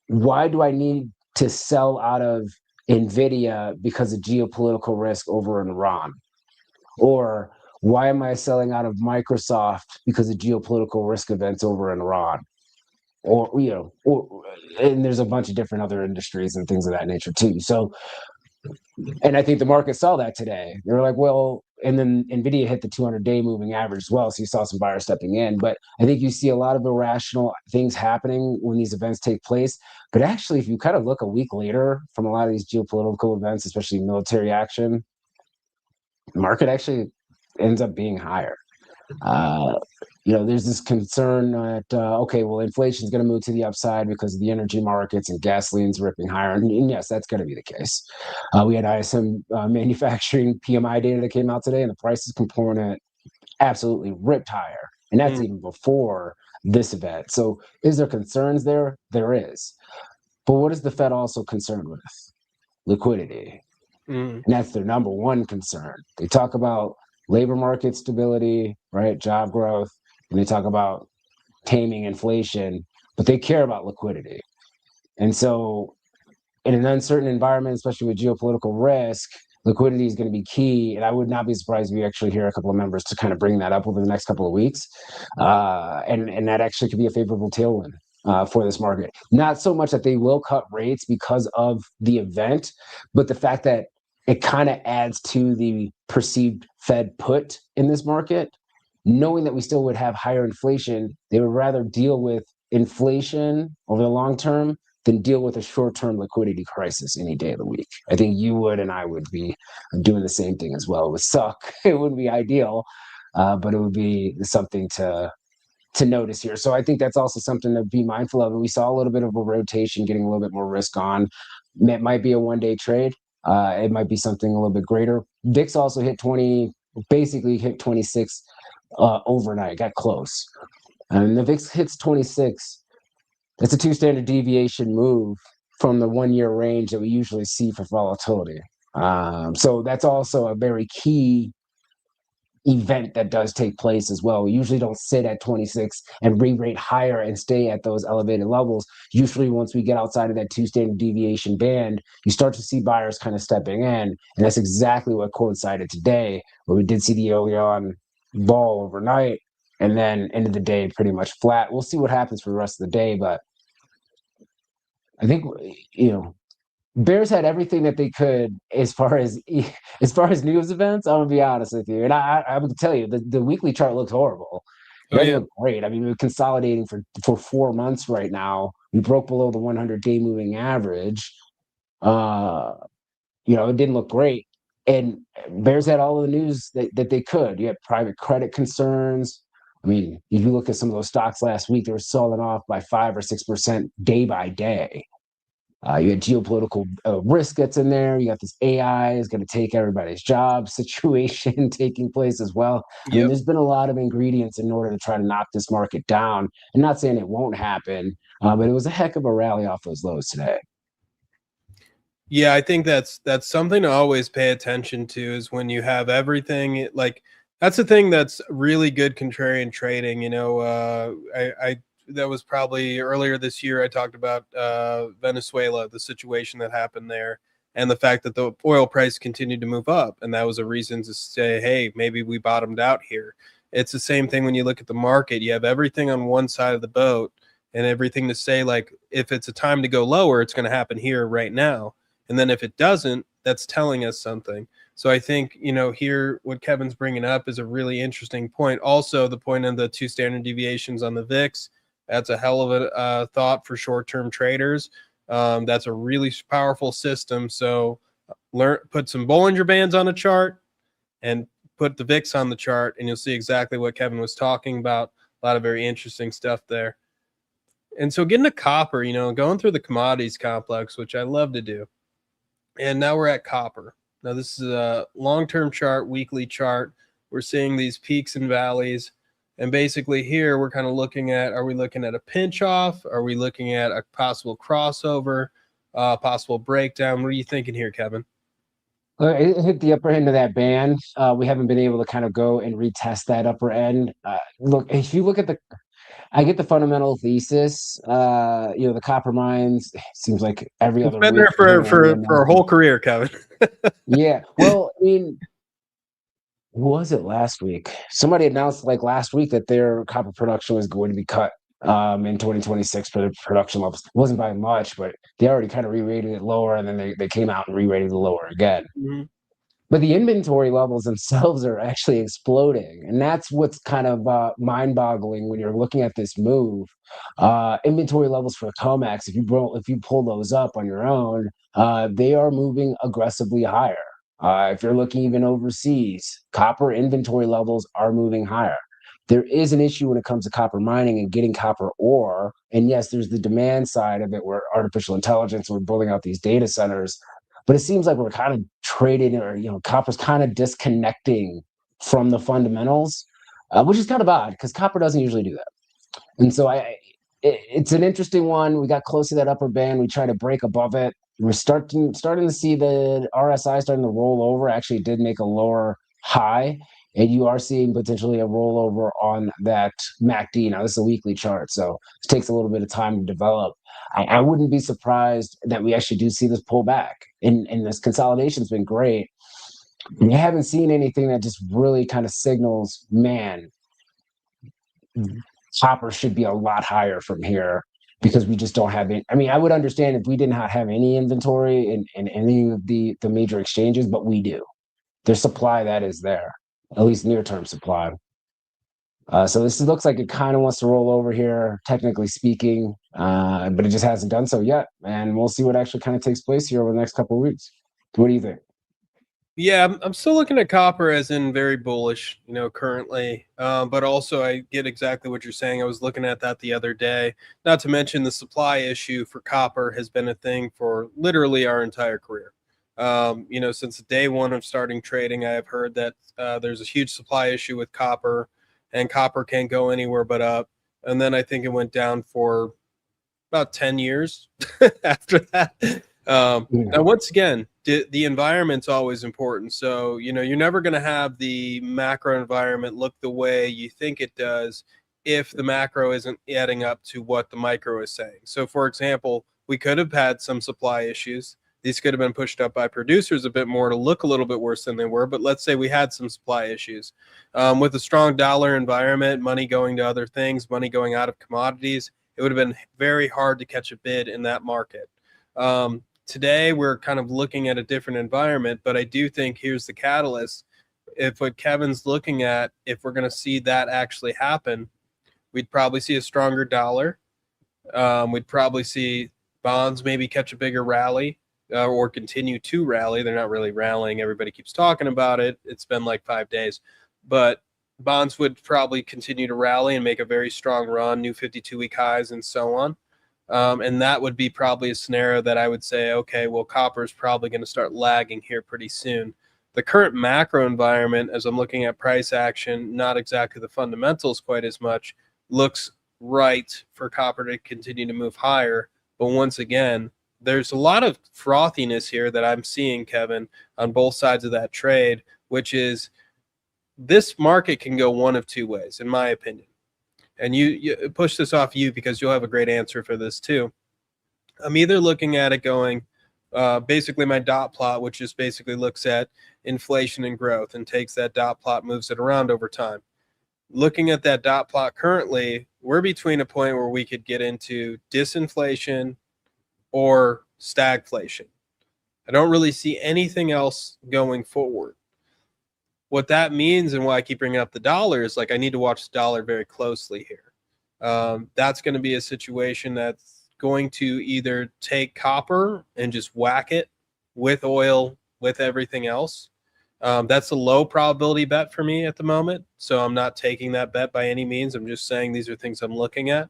why do I need to sell out of Nvidia because of geopolitical risk over in Iran? Or why am I selling out of Microsoft because of geopolitical risk events over in Iran? Or, and there's a bunch of different other industries and things of that nature too. So, and I think the market saw that today. They were like, well, and then Nvidia hit the 200-day moving average as well. So you saw some buyers stepping in. But I think you see a lot of irrational things happening when these events take place. But actually, if you kind of look a week later from a lot of these geopolitical events, especially military action, the market actually ends up being higher. Uh, there's this concern that okay, well, inflation is going to move to the upside because of the energy markets and gasoline's ripping higher, and yes, that's going to be the case. We had ISM manufacturing PMI data that came out today, and the prices component absolutely ripped higher, and that's even before this event. So, is there concerns there? There is, but what is the Fed also concerned with? Liquidity. And that's their number one concern. They talk about labor market stability, right? Job growth, and they talk about taming inflation, but they care about liquidity. And so, in an uncertain environment, especially with geopolitical risk, liquidity is going to be key. And I would not be surprised if we actually hear a couple of members to kind of bring that up over the next couple of weeks. And that actually could be a favorable tailwind for this market. Not so much that they will cut rates because of the event, but the fact that it kind of adds to the perceived Fed put in this market, knowing that we still would have higher inflation. They would rather deal with inflation over the long term than deal with a short-term liquidity crisis any day of the week. I think you would, and I would be doing the same thing as well. It would suck. It wouldn't be ideal, but it would be something to notice here. So I think that's also something to be mindful of. And we saw a little bit of a rotation, getting a little bit more risk on. It might be a one-day trade. It might be something a little bit greater. VIX also hit 20, basically hit 26 overnight, got close. And the VIX hits 26. It's a 2 standard deviation move from the 1 year range that we usually see for volatility. So that's also a very key event that does take place as well. We usually don't sit at 26 and re-rate higher and stay at those elevated levels. Usually once we get outside of that 2 standard deviation band, you start to see buyers kind of stepping in. And that's exactly what coincided today, where we did see the early on vol overnight and then end of the day pretty much flat. We'll see what happens for the rest of the day, but I think Bears had everything that they could as far as news events. I'm gonna be honest with you, and I would tell you the weekly chart looks horrible. It doesn't look great. I mean, we're consolidating for 4 months right now. We broke below the 100-day moving average. It didn't look great. And Bears had all of the news that they could. You had private credit concerns. I mean, if you look at some of those stocks last week, they were selling off by 5 or 6% day by day. You had geopolitical risk that's in there. You got this AI is going to take everybody's job situation taking place as well. I mean, there's been a lot of ingredients in order to try to knock this market down. I'm not saying it won't happen, but it was a heck of a rally off those lows today.
Yeah, I think that's something to always pay attention to, is when you have everything like that's the thing that's really good contrarian trading. I that was probably earlier this year. I talked about Venezuela, the situation that happened there, and the fact that the oil price continued to move up, and that was a reason to say, hey, maybe we bottomed out here. It's the same thing when you look at the market. You have everything on one side of the boat, and everything to say, like, if it's a time to go lower, it's going to happen here right now. And then if it doesn't, that's telling us something. So I think, here what Kevin's bringing up is a really interesting point. Also, the point of the 2 standard deviations on the VIX, that's a hell of a thought for short-term traders. That's a really powerful system. So put some Bollinger Bands on a chart and put the VIX on the chart, and you'll see exactly what Kevin was talking about. A lot of very interesting stuff there. And so getting to copper, going through the commodities complex, which I love to do. And now we're at copper. Now this is a long-term chart, weekly chart. We're seeing these peaks and valleys. And basically here we're kind of looking at, are we looking at a pinch off? Are we looking at a possible crossover, possible breakdown? What are you thinking here, Kevin?
It hit the upper end of that band. We haven't been able to kind of go and retest that upper end. Look, if you look at I get the fundamental thesis. The copper mines seems like every
It's
other
been
week
there
we're
for
hearing a new
for a
announcement.
whole career, Kevin.
Yeah, well, I mean, was it last week? Somebody announced like last week that their copper production was going to be cut in 2026 for the production levels. It wasn't by much, but they already kind of re-rated it lower, and then they came out and re-rated it lower again.
Mhm.
But the inventory levels themselves are actually exploding, and that's what's kind of mind-boggling when you're looking at this move. Inventory levels for COMEX, if you pull those up on your own, they are moving aggressively higher. If you're looking even overseas, copper inventory levels are moving higher. There is an issue when it comes to copper mining and getting copper ore. And yes, there's the demand side of it where artificial intelligence, we're building out these data centers, but it seems like we're kind of trading, or copper's kind of disconnecting from the fundamentals, which is kind of odd because copper doesn't usually do that. And so it's an interesting one. We got close to that upper band. We try to break above it. We're starting to see the RSI starting to roll over. Actually, did make a lower high, and you are seeing potentially a rollover on that MACD. Now, this is a weekly chart, so it takes a little bit of time to develop. I wouldn't be surprised that we actually do see this pullback, and this consolidation's been great. We haven't seen anything that just really kind of signals, man, copper should be a lot higher from here because we just don't have it. I mean, I would understand if we did not have any inventory in any of the major exchanges, but we do. There's supply that is there, at least near term supply. So this looks like it kind of wants to roll over here, technically speaking, but it just hasn't done so yet. And we'll see what actually kind of takes place here over the next couple of weeks. What do you think?
Yeah, I'm still looking at copper as in very bullish, currently. But also, I get exactly what you're saying. I was looking at that the other day. Not to mention the supply issue for copper has been a thing for literally our entire career. Since day one of starting trading, I have heard that there's a huge supply issue with copper, and copper can't go anywhere but up. And then I think it went down for about 10 years after that. Now,
Yeah.
once again, the environment's always important. So, you're never going to have the macro environment look the way you think it does if the macro isn't adding up to what the micro is saying. So, for example, we could have had some supply issues. These could have been pushed up by producers a bit more to look a little bit worse than they were. But let's say we had some supply issues. With a strong dollar environment, money going to other things, money going out of commodities, it would have been very hard to catch a bid in that market. Today, we're kind of looking at a different environment, but I do think here's the catalyst. If what Kevin's looking at, if we're going to see that actually happen, we'd probably see a stronger dollar. We'd probably see bonds maybe catch a bigger rally or continue to rally. They're not really rallying. Everybody keeps talking about it. It's been like 5 days. But bonds would probably continue to rally and make a very strong run, new 52-week highs and so on. And that would be probably a scenario that I would say, okay, well, copper is probably going to start lagging here pretty soon. The current macro environment, as I'm looking at price action, not exactly the fundamentals quite as much, looks right for copper to continue to move higher. But once again, there's a lot of frothiness here that I'm seeing, Kevin, on both sides of that trade, which is this market can go one of two ways, in my opinion. And you push this off you because you'll have a great answer for this too. I'm either looking at it going, basically my dot plot, which just basically looks at inflation and growth and takes that dot plot, moves it around over time. Looking at that dot plot currently, we're between a point where we could get into disinflation or stagflation. I don't really see anything else going forward. What that means and why I keep bringing up the dollar is like I need to watch the dollar very closely here. That's going to be a situation that's going to either take copper and just whack it with oil, with everything else. That's a low probability bet for me at the moment. So I'm not taking that bet by any means. I'm just saying these are things I'm looking at.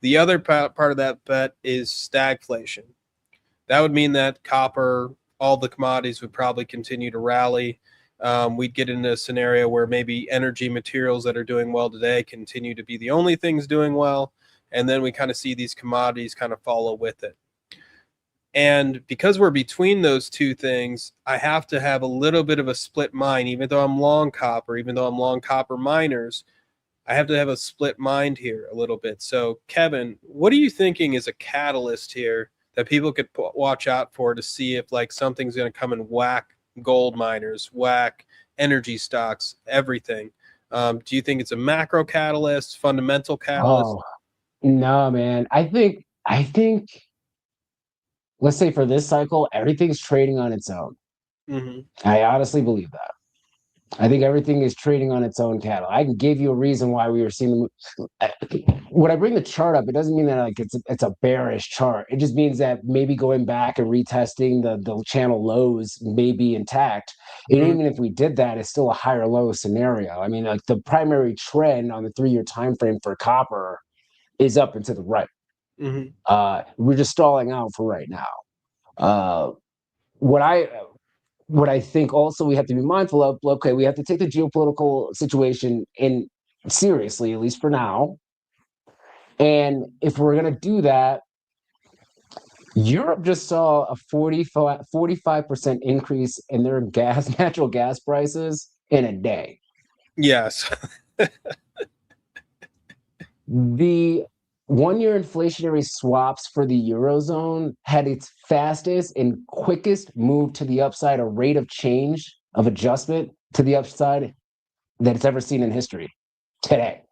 The other part of that bet is stagflation. That would mean that copper, all the commodities would probably continue to rally. We'd get into a scenario where maybe energy materials that are doing well today continue to be the only things doing well. And then we kind of see these commodities kind of follow with it. And because we're between those two things, I have to have a little bit of a split mind, even though I'm long copper, even though I'm long copper miners. I have to have a split mind here a little bit. So, Kevin, what are you thinking is a catalyst here that people could watch out for to see if like something's going to come and whack gold miners, whack energy stocks, everything? Do you think it's a macro catalyst, fundamental catalyst?
Oh no, man. I think let's say for this cycle, everything's trading on its own.
Mm-hmm.
I honestly believe that. I think everything is trading on its own cattle. I can give you a reason why we were seeing when I bring the chart up, it doesn't mean that like it's a bearish chart. It just means that maybe going back and retesting the channel lows may be intact. And
Mm-hmm.
even if we did that, it's still a higher low scenario. I mean, like the primary trend on the 3-year time frame for copper is up and to the right.
Mm-hmm.
We're just stalling out for right now. Uh, what I what I think also we have to be mindful of, okay, we have to take the geopolitical situation in seriously, at least for now. And if we're going to do that, Europe just saw a 45% increase in their natural gas prices in a day.
Yes.
The 1-year inflationary swaps for the Eurozone had its fastest and quickest move to the upside, a rate of change of adjustment to the upside that it's ever seen in history today.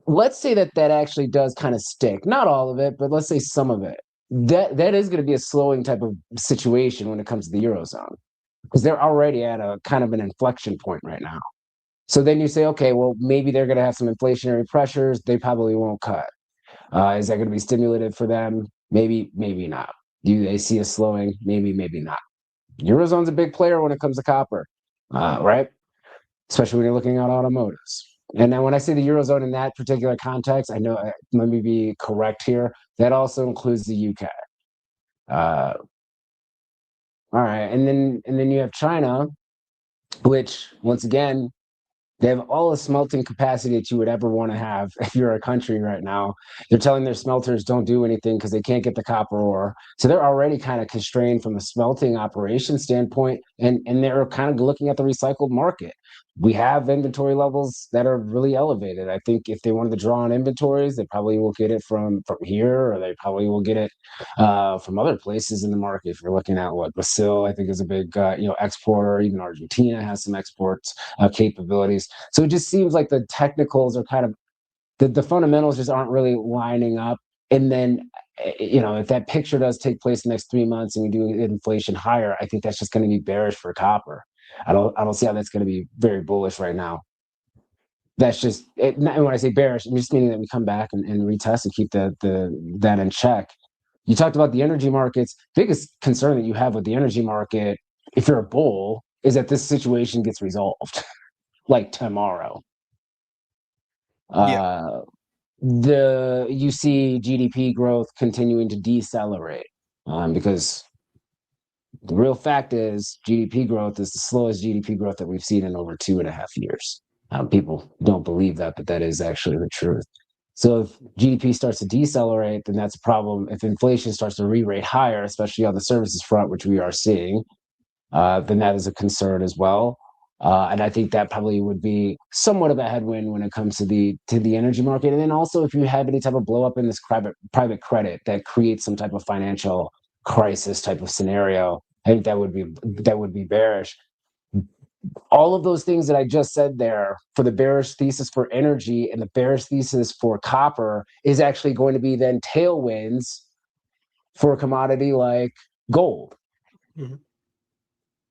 Let's say that actually does kind of stick. Not all of it, but let's say some of it. That is going to be a slowing type of situation when it comes to the Eurozone because they're already at a kind of an inflection point right now. So then you say, okay, well, maybe they're going to have some inflationary pressures. They probably won't cut. Is that going to be stimulative for them? Maybe, maybe not. Do they see a slowing? Maybe, maybe not. Eurozone's a big player when it comes to copper, right? Especially when you're looking at automotives. And then when I say the Eurozone in that particular context, I know, let me be correct here, that also includes the UK. Uh, all right. And then you have China, which once again, they have all the smelting capacity that you would ever want to have if you're a country right now. They're telling their smelters don't do anything because they can't get the copper ore. So they're already kind of constrained from a smelting operation standpoint, and they're kind of looking at the recycled market. We have inventory levels that are really elevated. I think if they wanted to draw on inventories, they probably will get it from here, or they probably will get it from other places in the market. If you're looking at what Brazil, I think is a big exporter. Even Argentina has some exports capabilities. So it just seems like the technicals are kind of the fundamentals just aren't really lining up. And then if that picture does take place in the next 3 months and we do inflation higher, I think that's just going to be bearish for copper. I don't see how that's going to be very bullish right now. That's just it. And when I say bearish, I'm just meaning that we come back and retest and keep that in check. You talked about the energy markets. Biggest concern that you have with the energy market, if you're a bull, is that this situation gets resolved like tomorrow.
Yeah.
Uh, you see GDP growth continuing to decelerate because the real fact is GDP growth is the slowest GDP growth that we've seen in over 2.5 years. People don't believe that, but that is actually the truth. So if GDP starts to decelerate, then that's a problem. If inflation starts to re-rate higher, especially on the services front, which we are seeing, then that is a concern as well. And I think that probably would be somewhat of a headwind when it comes to the energy market. And then also, if you have any type of blow up in this private credit that creates some type of financial crisis type of scenario, I think that would be bearish. All of those things that I just said there for the bearish thesis for energy and the bearish thesis for copper is actually going to be then tailwinds for a commodity like gold.
Mm-hmm.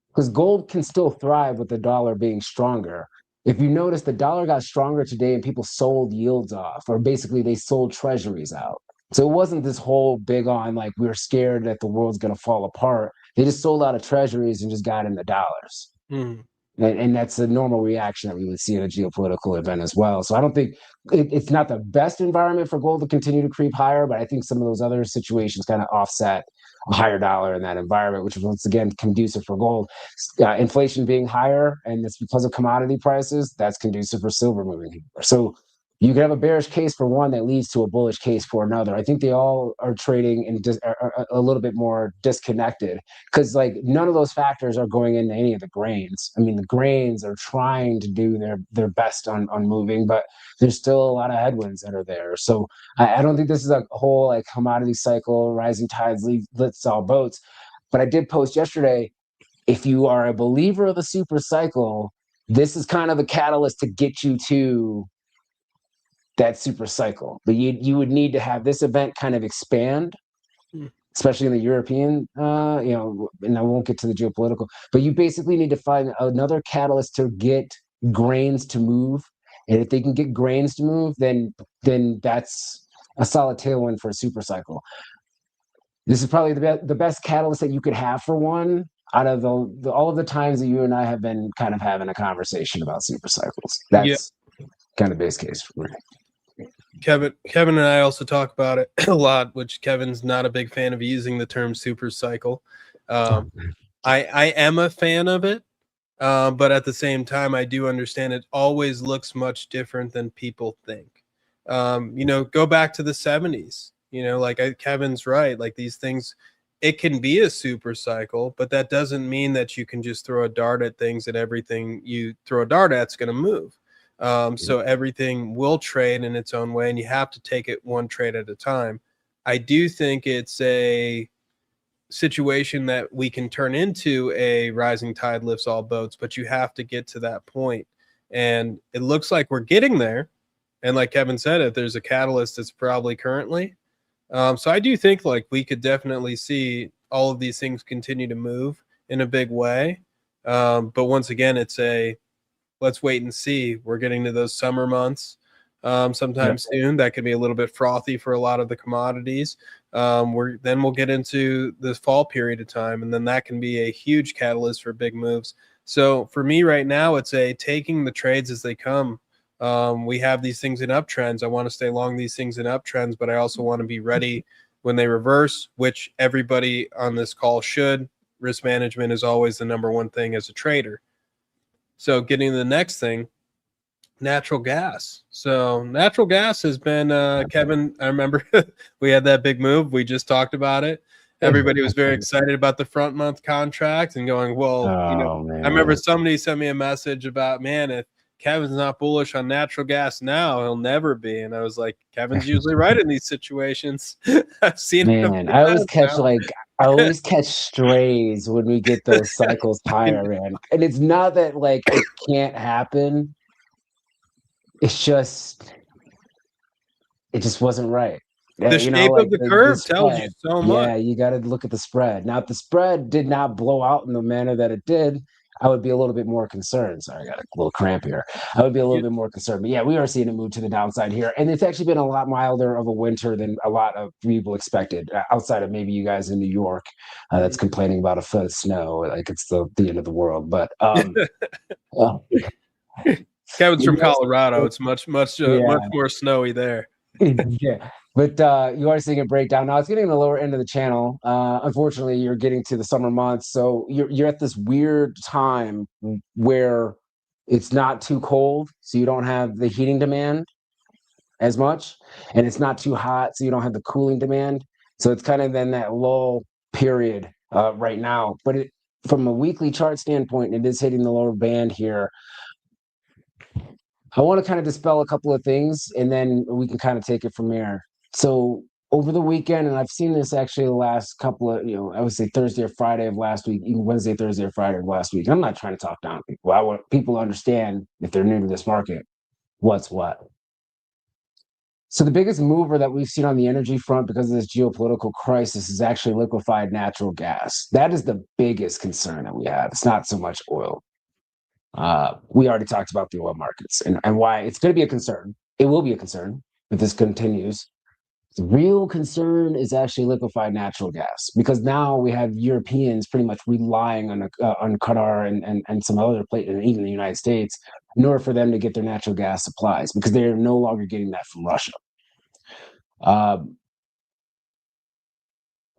Because gold can still thrive with the dollar being stronger. If you notice, the dollar got stronger today and people sold yields off, or basically they sold treasuries out. So it wasn't this whole big on like we're scared that the world's going to fall apart. They just sold out of treasuries and just got into dollars.
Mm-hmm.
And that's a normal reaction that we would see in a geopolitical event as well. So I don't think it's not the best environment for gold to continue to creep higher, but I think some of those other situations kind of offset a higher dollar in that environment, which is once again conducive for gold. Inflation being higher, and it's because of commodity prices, that's conducive for silver moving higher. So you can have a bearish case for one that leads to a bullish case for another. I think they all are trading in are a little bit more disconnected because like none of those factors are going into any of the grains. I mean, the grains are trying to do their best on moving, but there's still a lot of headwinds that are there. So I don't think this is a whole like commodity cycle, rising tides lifts all boats. But I did post yesterday, if you are a believer of the super cycle, this is kind of the catalyst to get you to that super cycle. But you would need to have this event kind of expand, especially in the European, and I won't get to the geopolitical, but you basically need to find another catalyst to get grains to move. And if they can get grains to move, then that's a solid tailwind for a super cycle. This is probably the best catalyst that you could have for one out of all of the times that you and I have been kind of having a conversation about super cycles.
Yeah.
That's kind of base case for me.
Kevin and I also talk about it a lot, which Kevin's not a big fan of using the term super cycle. I am a fan of it, but at the same time, I do understand it always looks much different than people think. Go back to the 70s. Kevin's right. Like these things, it can be a super cycle, but that doesn't mean that you can just throw a dart at things and everything you throw a dart at is going to move. So everything will trade in its own way, and you have to take it one trade at a time. I do think it's a situation that we can turn into a rising tide lifts all boats, but you have to get to that point. And it looks like we're getting there. And like Kevin said, if there's a catalyst, it's probably currently. So I do think like we could definitely see all of these things continue to move in a big way. But once again, it's let's wait and see. We're getting to those summer months sometime soon. That could be a little bit frothy for a lot of the commodities. Then we'll get into this fall period of time, and then that can be a huge catalyst for big moves. So for me right now, it's taking the trades as they come. We have these things in uptrends. I want to stay long these things in uptrends, but I also want to be ready when they reverse, which everybody on this call should. Risk management is always the number one thing as a trader. So getting to the next thing, natural gas. So natural gas has been, Kevin, I remember we had that big move. We just talked about it. Everybody was very excited about the front month contract and going, well, I remember somebody sent me a message about, man, if Kevin's not bullish on natural gas now, he'll never be. And I was like, Kevin's usually right in these situations. I've seen
it. I always catch strays when we get those cycles higher in. And it's not that like it can't happen. It's just it wasn't right.
The shape of the curve tells you so much.
Yeah, you got to look at the spread. Now, if the spread did not blow out in the manner that it did, I would be a little bit more concerned. Sorry, I got a little cramp here. I would be a little bit more concerned. But yeah, we are seeing it move to the downside here. And it's actually been a lot milder of a winter than a lot of people expected, outside of maybe you guys in New York that's complaining about a foot of snow. Like it's the end of the world. But
Kevin's from Colorado. It's much more snowy there.
Yeah. But you are seeing a breakdown. Now it's getting the lower end of the channel. Unfortunately, you're getting to the summer months. So you're at this weird time where it's not too cold. So you don't have the heating demand as much. And it's not too hot. So you don't have the cooling demand. So it's kind of then that lull period right now. But from a weekly chart standpoint, it is hitting the lower band here. I want to kind of dispel a couple of things, and then we can kind of take it from there. So over the weekend, and I've seen this actually the last couple of, I would say Thursday or Friday of last week, even Wednesday, Thursday or Friday of last week. I'm not trying to talk down people. I want people to understand, if they're new to this market, what's what. So the biggest mover that we've seen on the energy front because of this geopolitical crisis is actually liquefied natural gas. That is the biggest concern that we have. It's not so much oil. We already talked about the oil markets and why it's going to be a concern. It will be a concern if this continues. The real concern is actually liquefied natural gas, because now we have Europeans pretty much relying on Qatar and some other places, and even the United States, in order for them to get their natural gas supplies, because they're no longer getting that from Russia. Uh,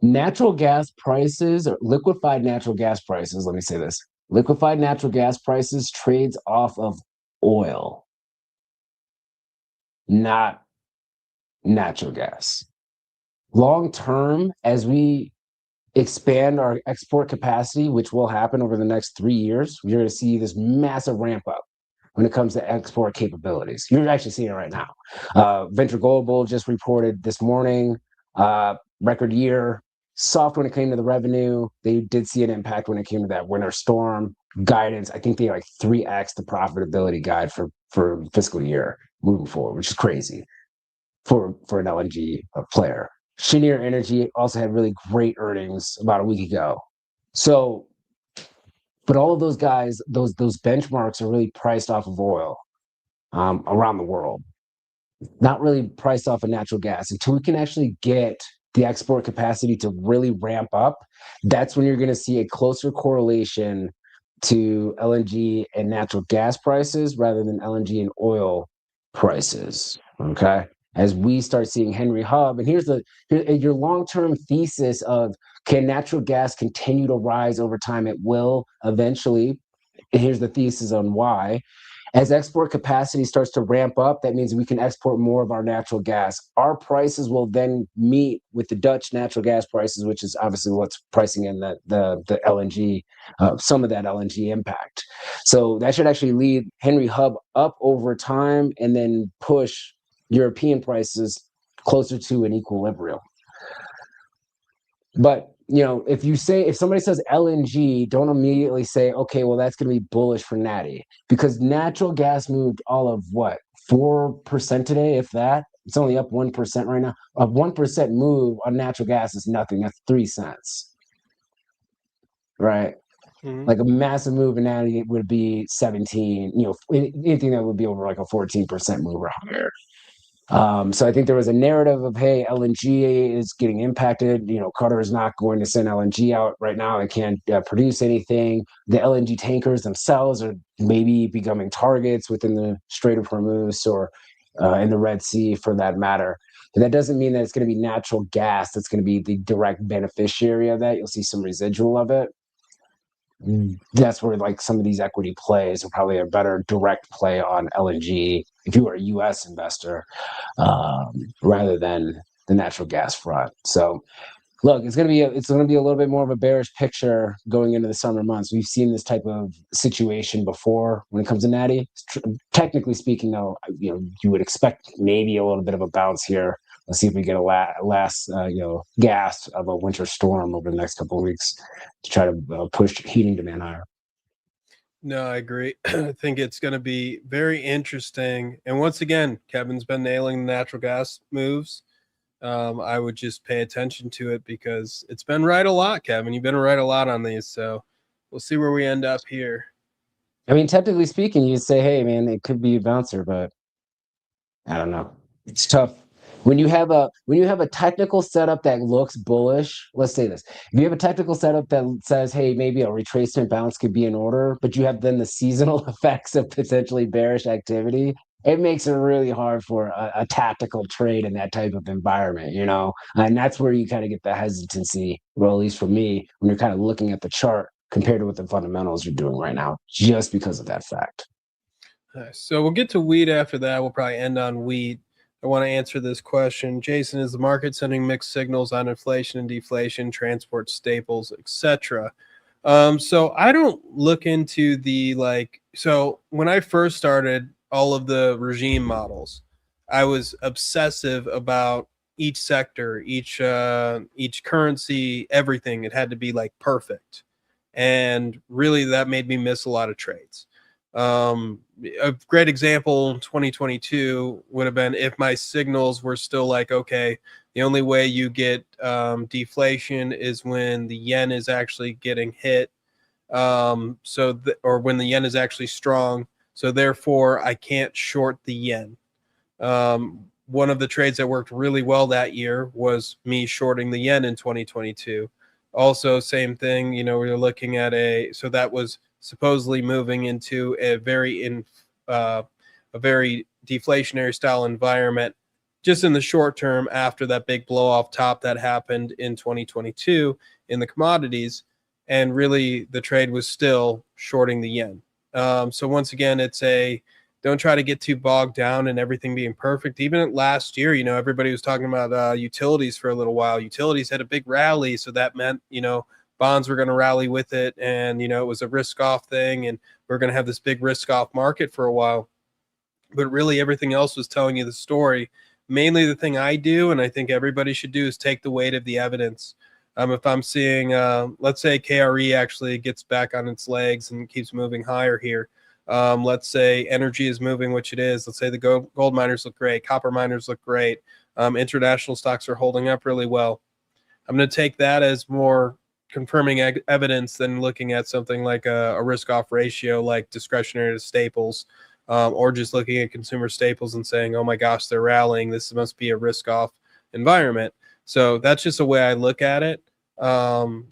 Natural gas prices, or liquefied natural gas prices, let me say this, liquefied natural gas prices trades off of oil, not natural gas. Long term, as we expand our export capacity, which will happen over the next 3 years, you're going to see this massive ramp up when it comes to export capabilities. You're actually seeing it right now. Venture Global just reported this morning, record year, soft when it came to the revenue. They did see an impact when it came to that winter storm guidance. I think they like 3x the profitability guide for fiscal year moving forward, which is crazy for an LNG player. Cheniere Energy also had really great earnings about a week ago. So, but all of those guys, those benchmarks are really priced off of oil around the world, not really priced off of natural gas. Until we can actually get the export capacity to really ramp up, that's when you're going to see a closer correlation to LNG and natural gas prices rather than LNG and oil prices. Okay. As we start seeing Henry Hub, and here's your long-term thesis of, can natural gas continue to rise over time? It will eventually. And here's the thesis on why. As export capacity starts to ramp up, that means we can export more of our natural gas. Our prices will then meet with the Dutch natural gas prices, which is obviously what's pricing in the LNG, some of that LNG impact. So that should actually lead Henry Hub up over time and then push European prices closer to an equilibrium. But if somebody says LNG, don't immediately say, okay, well, that's going to be bullish for Natty, because natural gas moved all of what, 4% today, if that. It's only up 1% right now. A 1% move on natural gas is nothing. That's 3 cents, right? Mm-hmm. Like a massive move in Natty would be 17. Anything that would be over like a 14% move or higher. So I think there was a narrative of, hey, LNG is getting impacted. Qatar is not going to send LNG out right now. They can't produce anything. The LNG tankers themselves are maybe becoming targets within the Strait of Hormuz or in the Red Sea, for that matter. And that doesn't mean that it's going to be natural gas that's going to be the direct beneficiary of that. You'll see some residual of it. That's where like some of these equity plays are probably a better direct play on LNG if you are a U.S. investor, rather than the natural gas front. So, look, it's going to be a little bit more of a bearish picture going into the summer months. We've seen this type of situation before when it comes to Natty. Technically speaking, though, you would expect maybe a little bit of a bounce here. Let's see if we get a last gas of a winter storm over the next couple of weeks to try to push heating demand higher.
No, I agree. I think it's going to be very interesting. And once again, Kevin's been nailing the natural gas moves. I would just pay attention to it because it's been right a lot, Kevin. You've been right a lot on these. So we'll see where we end up here.
I mean, technically speaking, you'd say, hey, man, it could be a bouncer, but I don't know. It's tough. When you have a technical setup that looks bullish, let's say this. If you have a technical setup that says, hey, maybe a retracement bounce could be in order, but you have then the seasonal effects of potentially bearish activity, it makes it really hard for a tactical trade in that type of environment, And that's where you kind of get the hesitancy, well, at least for me, when you're kind of looking at the chart compared to what the fundamentals are doing right now, just because of that fact.
So we'll get to wheat after that. We'll probably end on wheat. I want to answer this question. Jason, is the market sending mixed signals on inflation and deflation, transport staples, etc.? So I don't look into so when I first started all of the regime models, I was obsessive about each sector, each currency, everything. It had to be like perfect. And really that made me miss a lot of trades. A great example, 2022 would have been if my signals were still like, okay, the only way you get deflation is when the yen is actually getting hit. Or when the yen is actually strong. So therefore I can't short the yen. one of the trades that worked really well that year was me shorting the yen in 2022. Also, same thing, we were looking at so that was supposedly moving into a very deflationary style environment just in the short term after that big blow off top that happened in 2022 in the commodities. And really, the trade was still shorting the yen. So once again, don't try to get too bogged down in everything being perfect. Even last year, everybody was talking about utilities for a little while. Utilities had a big rally, so that meant, bonds were going to rally with it. And, it was a risk off thing. And we're going to have this big risk off market for a while. But really, everything else was telling you the story. Mainly the thing I do, and I think everybody should do, is take the weight of the evidence. If I'm seeing, let's say KRE actually gets back on its legs and keeps moving higher here. Let's say energy is moving, which it is. Let's say the gold miners look great. Copper miners look great. International stocks are holding up really well. I'm going to take that as more confirming evidence than looking at something like a risk-off ratio like discretionary to staples, or just looking at consumer staples and saying, oh my gosh, they're rallying. This must be a risk-off environment. So that's just a way I look at it. And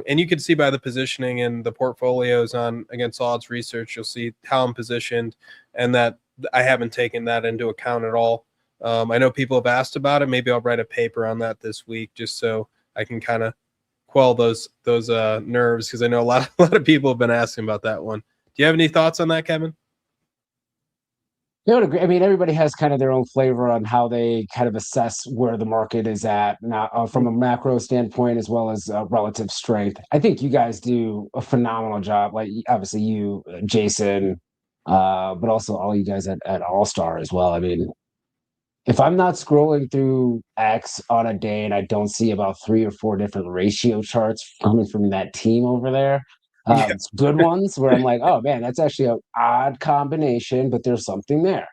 you can see by the positioning and the portfolios on Against Odds research, you'll see how I'm positioned, and that I haven't taken that into account at all. I know people have asked about it. Maybe I'll write a paper on that this week just so I can kind of quell those nerves, because I know a lot of people have been asking about that one. Do you have any thoughts on that, Kevin?
I would agree. I mean, everybody has kind of their own flavor on how they kind of assess where the market is at, now, from a macro standpoint as well as relative strength. I think you guys do a phenomenal job. Like, obviously you, Jason, but also all you guys at All Star as well. I mean, if I'm not scrolling through X on a day and I don't see about 3 or 4 different ratio charts coming from that team over there,
Yeah.
good ones where I'm like, oh man, that's actually an odd combination, but there's something there.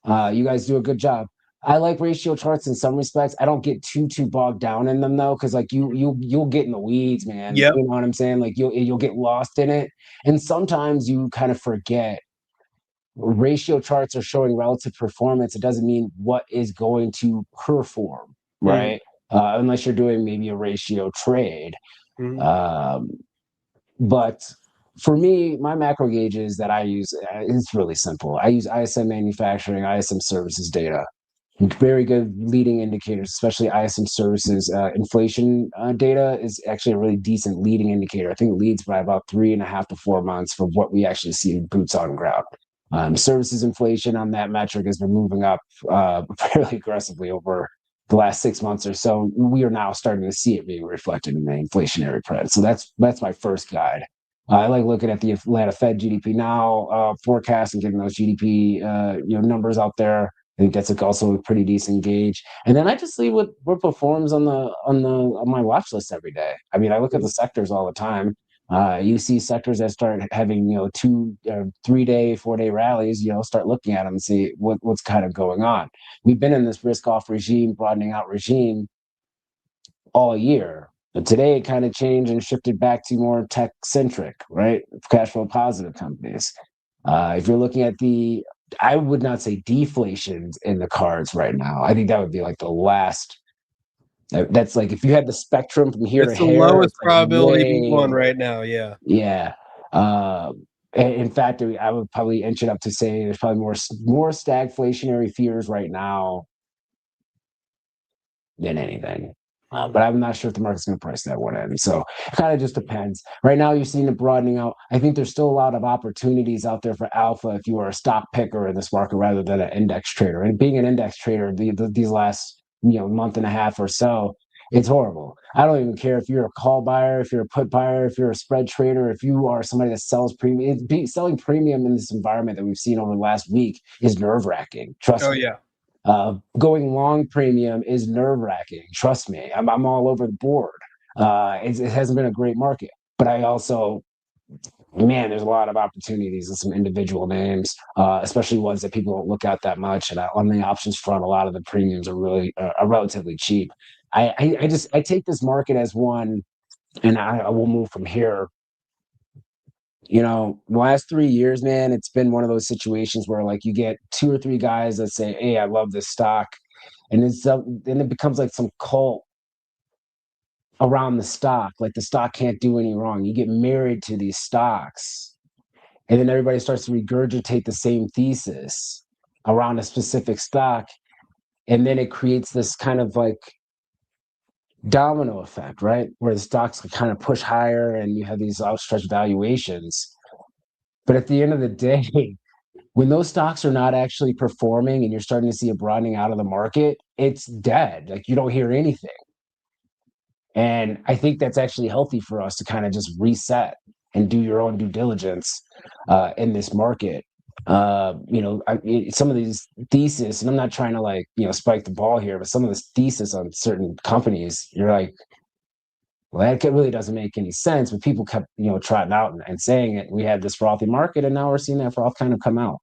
You guys do a good job. I like ratio charts in some respects. I don't get too bogged down in them though, because like you'll get in the weeds, man.
Yep.
You know what I'm saying? Like you'll get lost in it, and sometimes you kind of forget ratio charts are showing relative performance. It doesn't mean what is going to perform,
Mm-hmm.
right? Unless you're doing maybe a ratio trade.
Mm-hmm.
Um, but for me, my macro gauges that I use is really simple. I use ISM manufacturing, ISM services data. Very good leading indicators, especially ISM services. Inflation data is actually a really decent leading indicator. I think it leads by about 3.5 to 4 months for what we actually see in boots on ground. Services inflation on that metric has been moving up fairly aggressively over the last 6 months or so. We are now starting to see it being reflected in the inflationary print. So that's my first guide. I like looking at the Atlanta Fed GDP now forecast and getting those GDP numbers out there. I think that's also a pretty decent gauge. And then I just see what performs on my watch list every day. I mean, I look at the sectors all the time. You see sectors that start having 3-day, 4-day rallies. Start looking at them and see what's kind of going on. We've been in this risk off regime, broadening out regime all year. But today it kind of changed and shifted back to more tech centric, right? Cash flow positive companies. If you're looking at I would not say deflation's in the cards right now. I think that would be like the last. That's like if you had the spectrum from here to
It's the
here,
lowest
it's like
probability one
way,
right now. Yeah.
yeah. In fact, I would probably inch it up to say there's probably more stagflationary fears right now than anything. But I'm not sure if the market's going to price that one in. So it kind of just depends. Right now, you're seeing it broadening out. I think there's still a lot of opportunities out there for alpha if you are a stock picker in this market rather than an index trader. And being an index trader these last month and a half or so, it's horrible. I don't even care if you're a call buyer, if you're a put buyer, if you're a spread trader, if you are somebody that sells premium. Selling premium in this environment that we've seen over the last week is nerve wracking. Trust
Oh
me.
yeah.
Going long premium is nerve wracking. Trust me, I'm all over the board. It hasn't been a great market, but I also, man, there's a lot of opportunities in some individual names, especially ones that people don't look at that much. And on the options front, a lot of the premiums are really are relatively cheap. I take this market as one, and I will move from here. The last 3 years, man, it's been one of those situations where like you get 2 or 3 guys that say, "Hey, I love this stock." and then it becomes like some cult around the stock. Like the stock can't do any wrong. You get married to these stocks, and then everybody starts to regurgitate the same thesis around a specific stock, and then it creates this kind of like domino effect, right? Where the stocks kind of push higher and you have these outstretched valuations. But at the end of the day, when those stocks are not actually performing and you're starting to see a broadening out of the market, it's dead. Like you don't hear anything. And I think that's actually healthy for us to kind of just reset and do your own due diligence in this market. Some of these thesis, and I'm not trying to like, spike the ball here, but some of this thesis on certain companies, you're like, well, that really doesn't make any sense. But people kept, trotting out and saying it. We had this frothy market, and now we're seeing that froth kind of come out.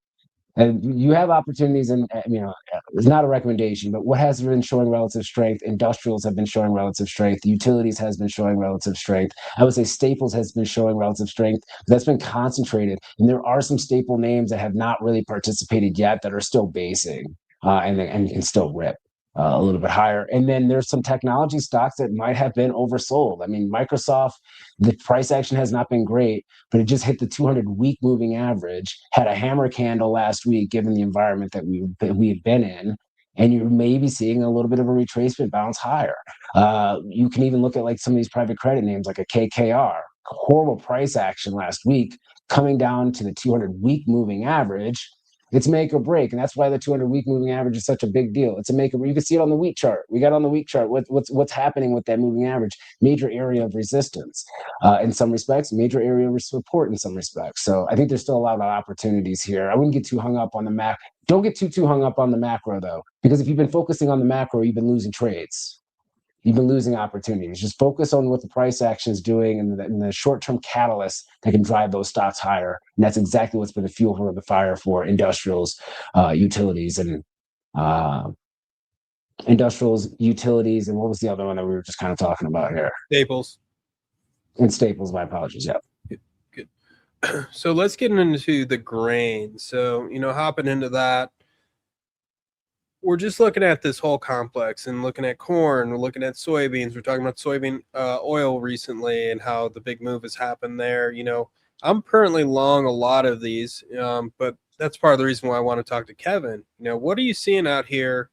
And you have opportunities, and it's not a recommendation, but what has been showing relative strength? Industrials have been showing relative strength. Utilities has been showing relative strength. I would say staples has been showing relative strength. That's been concentrated, and there are some staple names that have not really participated yet that are still basing and can still rip. A little bit higher. And then there's some technology stocks that might have been oversold. I mean, Microsoft, the price action has not been great, but it just hit the 200-week moving average, had a hammer candle last week, given the environment that we've been in. And you're maybe seeing a little bit of a retracement bounce higher. You can even look at like some of these private credit names like a KKR. Horrible price action last week, coming down to the 200-week moving average. It's make or break, and that's why the 200-week moving average is such a big deal. It's a make or break. You can see it on the week chart. We got on the week chart what's happening with that moving average. Major area of resistance in some respects, major area of support in some respects. So I think there's still a lot of opportunities here. I wouldn't get too hung up on the macro. Don't get too hung up on the macro though, because if you've been focusing on the macro, you've been losing trades. You've been losing opportunities. Just focus on what the price action is doing and the short-term catalysts that can drive those stocks higher. And that's exactly what's been the fuel for the fire for industrials, utilities, and what was the other one that we were just kind of talking about here?
Staples.
And staples, my apologies. Yeah.
Good. So let's get into the grain. So, hopping into that, we're just looking at this whole complex and looking at corn. We're looking at soybeans. We're talking about soybean oil recently and how the big move has happened there. I'm currently long a lot of these, but that's part of the reason why I want to talk to Kevin. What are you seeing out here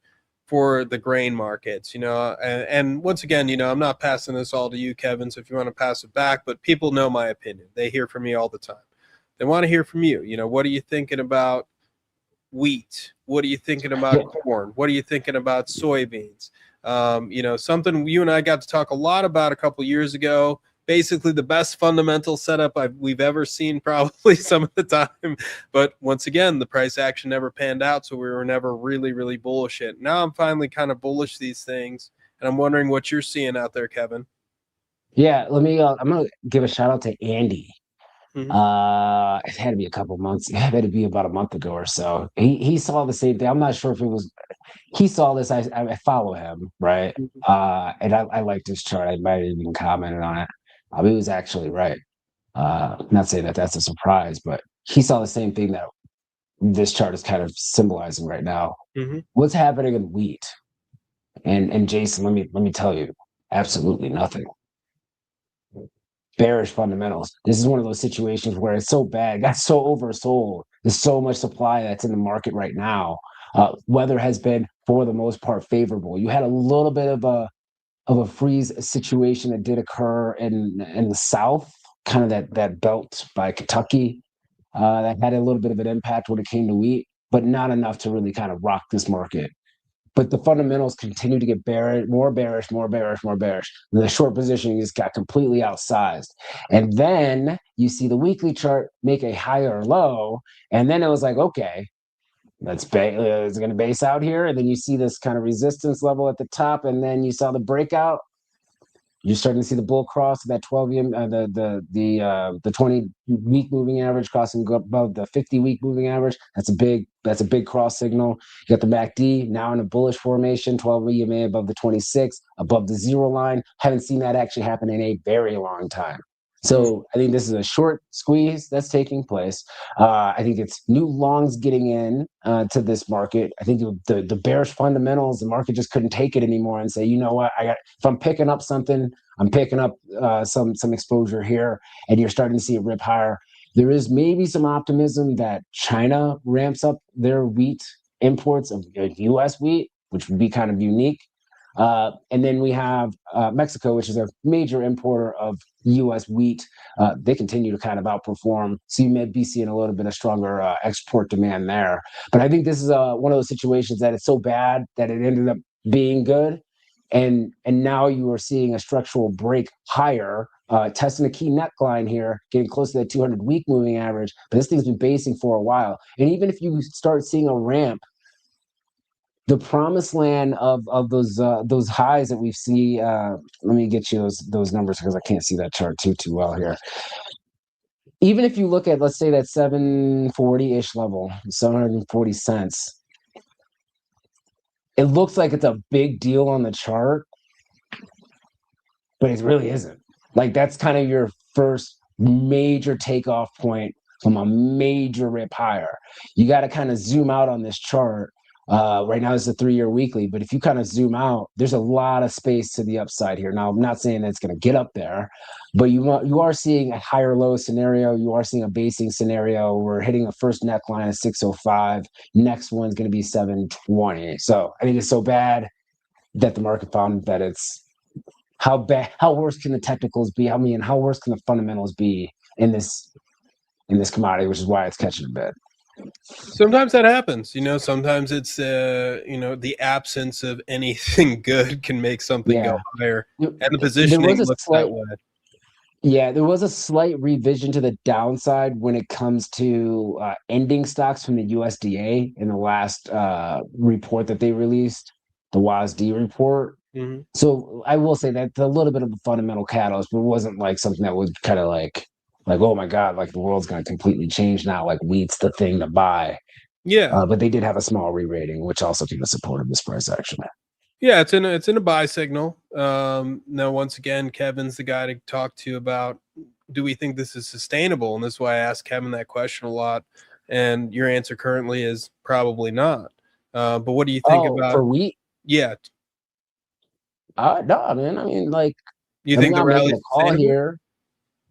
for the grain markets? And once again, I'm not passing this all to you, Kevin. So if you want to pass it back, but people know my opinion. They hear from me all the time. They want to hear from you. What are you thinking about wheat? What are you thinking about corn? What are you thinking about soybeans? Something you and I got to talk a lot about a couple years ago. Basically, the best fundamental setup we've ever seen, probably some of the time. But once again, the price action never panned out, so we were never really, really bullish it. Now I'm finally kind of bullish these things, and I'm wondering what you're seeing out there, Kevin.
Yeah, let me. I'm gonna give a shout out to Andy.
Mm-hmm.
It had to be a couple months. It had to be about a month ago or so. He saw the same thing. I'm not sure if it was. He saw this. I follow him, right? And I liked his chart. I might have even commented on it. He was actually right. Not saying that that's a surprise, but he saw the same thing that this chart is kind of symbolizing right now.
Mm-hmm.
What's happening in wheat? And Jason, let me tell you, absolutely nothing. Bearish fundamentals. This is one of those situations where it's so bad, got so oversold. There's so much supply that's in the market right now. Weather has been, for the most part, favorable. You had a little bit of a freeze situation that did occur in the south, kind of that belt by Kentucky, that had a little bit of an impact when it came to wheat, but not enough to really kind of rock this market. But the fundamentals continue to get bearish, more bearish, more bearish, more bearish. And the short positioning just got completely outsized. And then you see the weekly chart make a higher low, and then it was like, okay, it's going to base out here. And then you see this kind of resistance level at the top, and then you saw the breakout. You're starting to see the bull cross that 12 the 20-week moving average crossing above the 50-week moving average. That's a big cross signal. You got the MACD now in a bullish formation, 12 EMA above the 26, above the zero line. Haven't seen that actually happen in a very long time. So I think this is a short squeeze that's taking place. I think it's new longs getting in to this market. I think the bearish fundamentals, the market just couldn't take it anymore and say, you know what, if I'm picking up something, I'm picking up some exposure here, and you're starting to see it rip higher. There is maybe some optimism that China ramps up their wheat imports of U.S. wheat, which would be kind of unique. And then we have Mexico, which is a major importer of U.S. wheat. They continue to kind of outperform. So you may be seeing a little bit of stronger export demand there. But I think this is one of those situations that it's so bad that it ended up being good. And now you are seeing a structural break higher, testing a key neckline here, getting close to that 200-week moving average. But this thing's been basing for a while. And even if you start seeing a ramp, the promised land of those highs that we see. Let me get you those numbers because I can't see that chart too well here. Even if you look at, let's say, that 740-ish level, 740 cents, it looks like it's a big deal on the chart, but it really isn't. Like, that's kind of your first major takeoff point from a major rip higher. You got to kind of zoom out on this chart. Right now it's a 3-year weekly, but if you kind of zoom out, there's a lot of space to the upside here. Now, I'm not saying that it's going to get up there, but you are seeing a higher low scenario. You are seeing a basing scenario. We're hitting the first neckline at 605. Next one's going to be 720. So I think it's so bad that the market found that it's how worse can the technicals be? I mean, how worse can the fundamentals be in this commodity, which is why it's catching a bit.
Sometimes that happens, sometimes it's, the absence of anything good can make something go higher, and the positioning looks that way.
Yeah, there was a slight revision to the downside when it comes to ending stocks from the USDA in the last report that they released, the WASD report.
Mm-hmm.
So I will say that's a little bit of a fundamental catalyst, but it wasn't like something that was kind of like, oh my God, like the world's going to completely change now, like wheat's the thing to buy.
Yeah.
But they did have a small re-rating, which also kind of supported this price action.
Yeah, it's in a buy signal. Now, once again, Kevin's the guy to talk to about, do we think this is sustainable? And this is why I ask Kevin that question a lot. And your answer currently is probably not. But what do you think about
for wheat?
Yeah.
No, man. I mean, like,
you think the rally's
making a call here.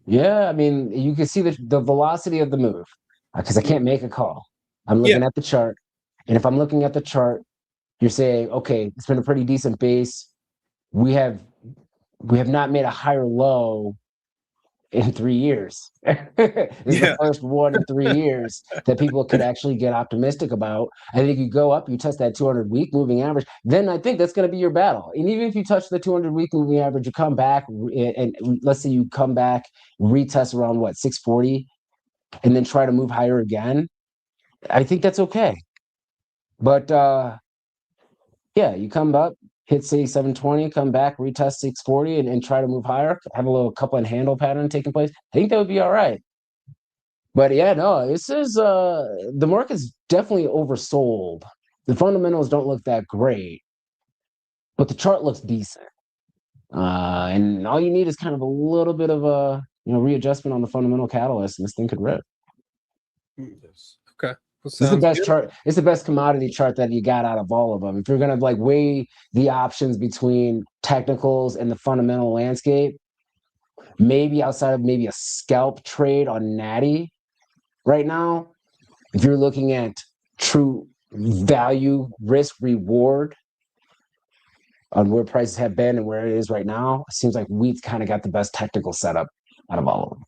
Yeah, I mean, you can see the velocity of the move because I can't make a call. I'm looking at the chart, and if I'm looking at the chart, you're saying, okay, it's been a pretty decent base. We have not made a higher low in 3 years. This is the first one in 3 years that people could actually get optimistic about. I think you go up, you test that 200-week moving average, then I think that's going to be your battle. And even if you touch the 200-week moving average, you come back, and let's say you come back, retest around 640, and then try to move higher again, I think that's okay. But yeah, you come up, hit say 720, come back, retest 640, and try to move higher, have a little couple and handle pattern taking place. I think that would be all right. But yeah, no, this is the market's definitely oversold. The fundamentals don't look that great, but the chart looks decent. And all you need is kind of a little bit of a readjustment on the fundamental catalyst, and this thing could rip.
Okay.
This is the best chart. It's the best commodity chart that you got out of all of them. If you're going to weigh the options between technicals and the fundamental landscape, maybe outside of maybe a scalp trade on Natty right now, if you're looking at true value, risk, reward on where prices have been and where it is right now, it seems like wheat's kind of got the best technical setup out of all of them.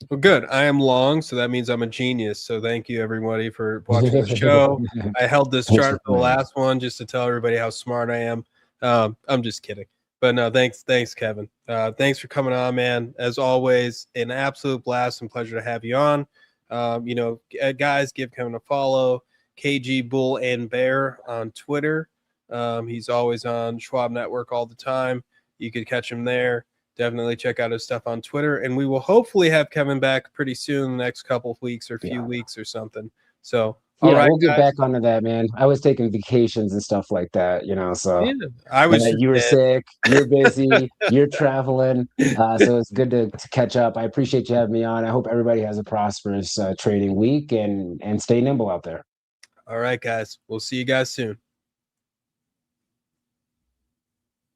Well, good. I am long, so that means I'm a genius. So thank you, everybody, for watching the show. I held this chart for the last one just to tell everybody how smart I am. I'm just kidding. But no, thanks, Kevin. Thanks for coming on, man. As always, an absolute blast and pleasure to have you on. Guys, give Kevin a follow. KG Bull and Bear on Twitter. He's always on Schwab Network all the time. You could catch him there. Definitely check out his stuff on Twitter, and we will hopefully have Kevin back pretty soon, the next couple of weeks or few weeks or something. So All
Yeah,
right,
we'll get
guys.
back onto that, man. I was taking vacations and stuff like that, so
Yeah, I was just
you were
dead.
sick, you're busy, you're traveling. So it's good to catch up. I appreciate you having me on. I hope everybody has a prosperous trading week and stay nimble out there.
All right, guys. We'll see you guys soon.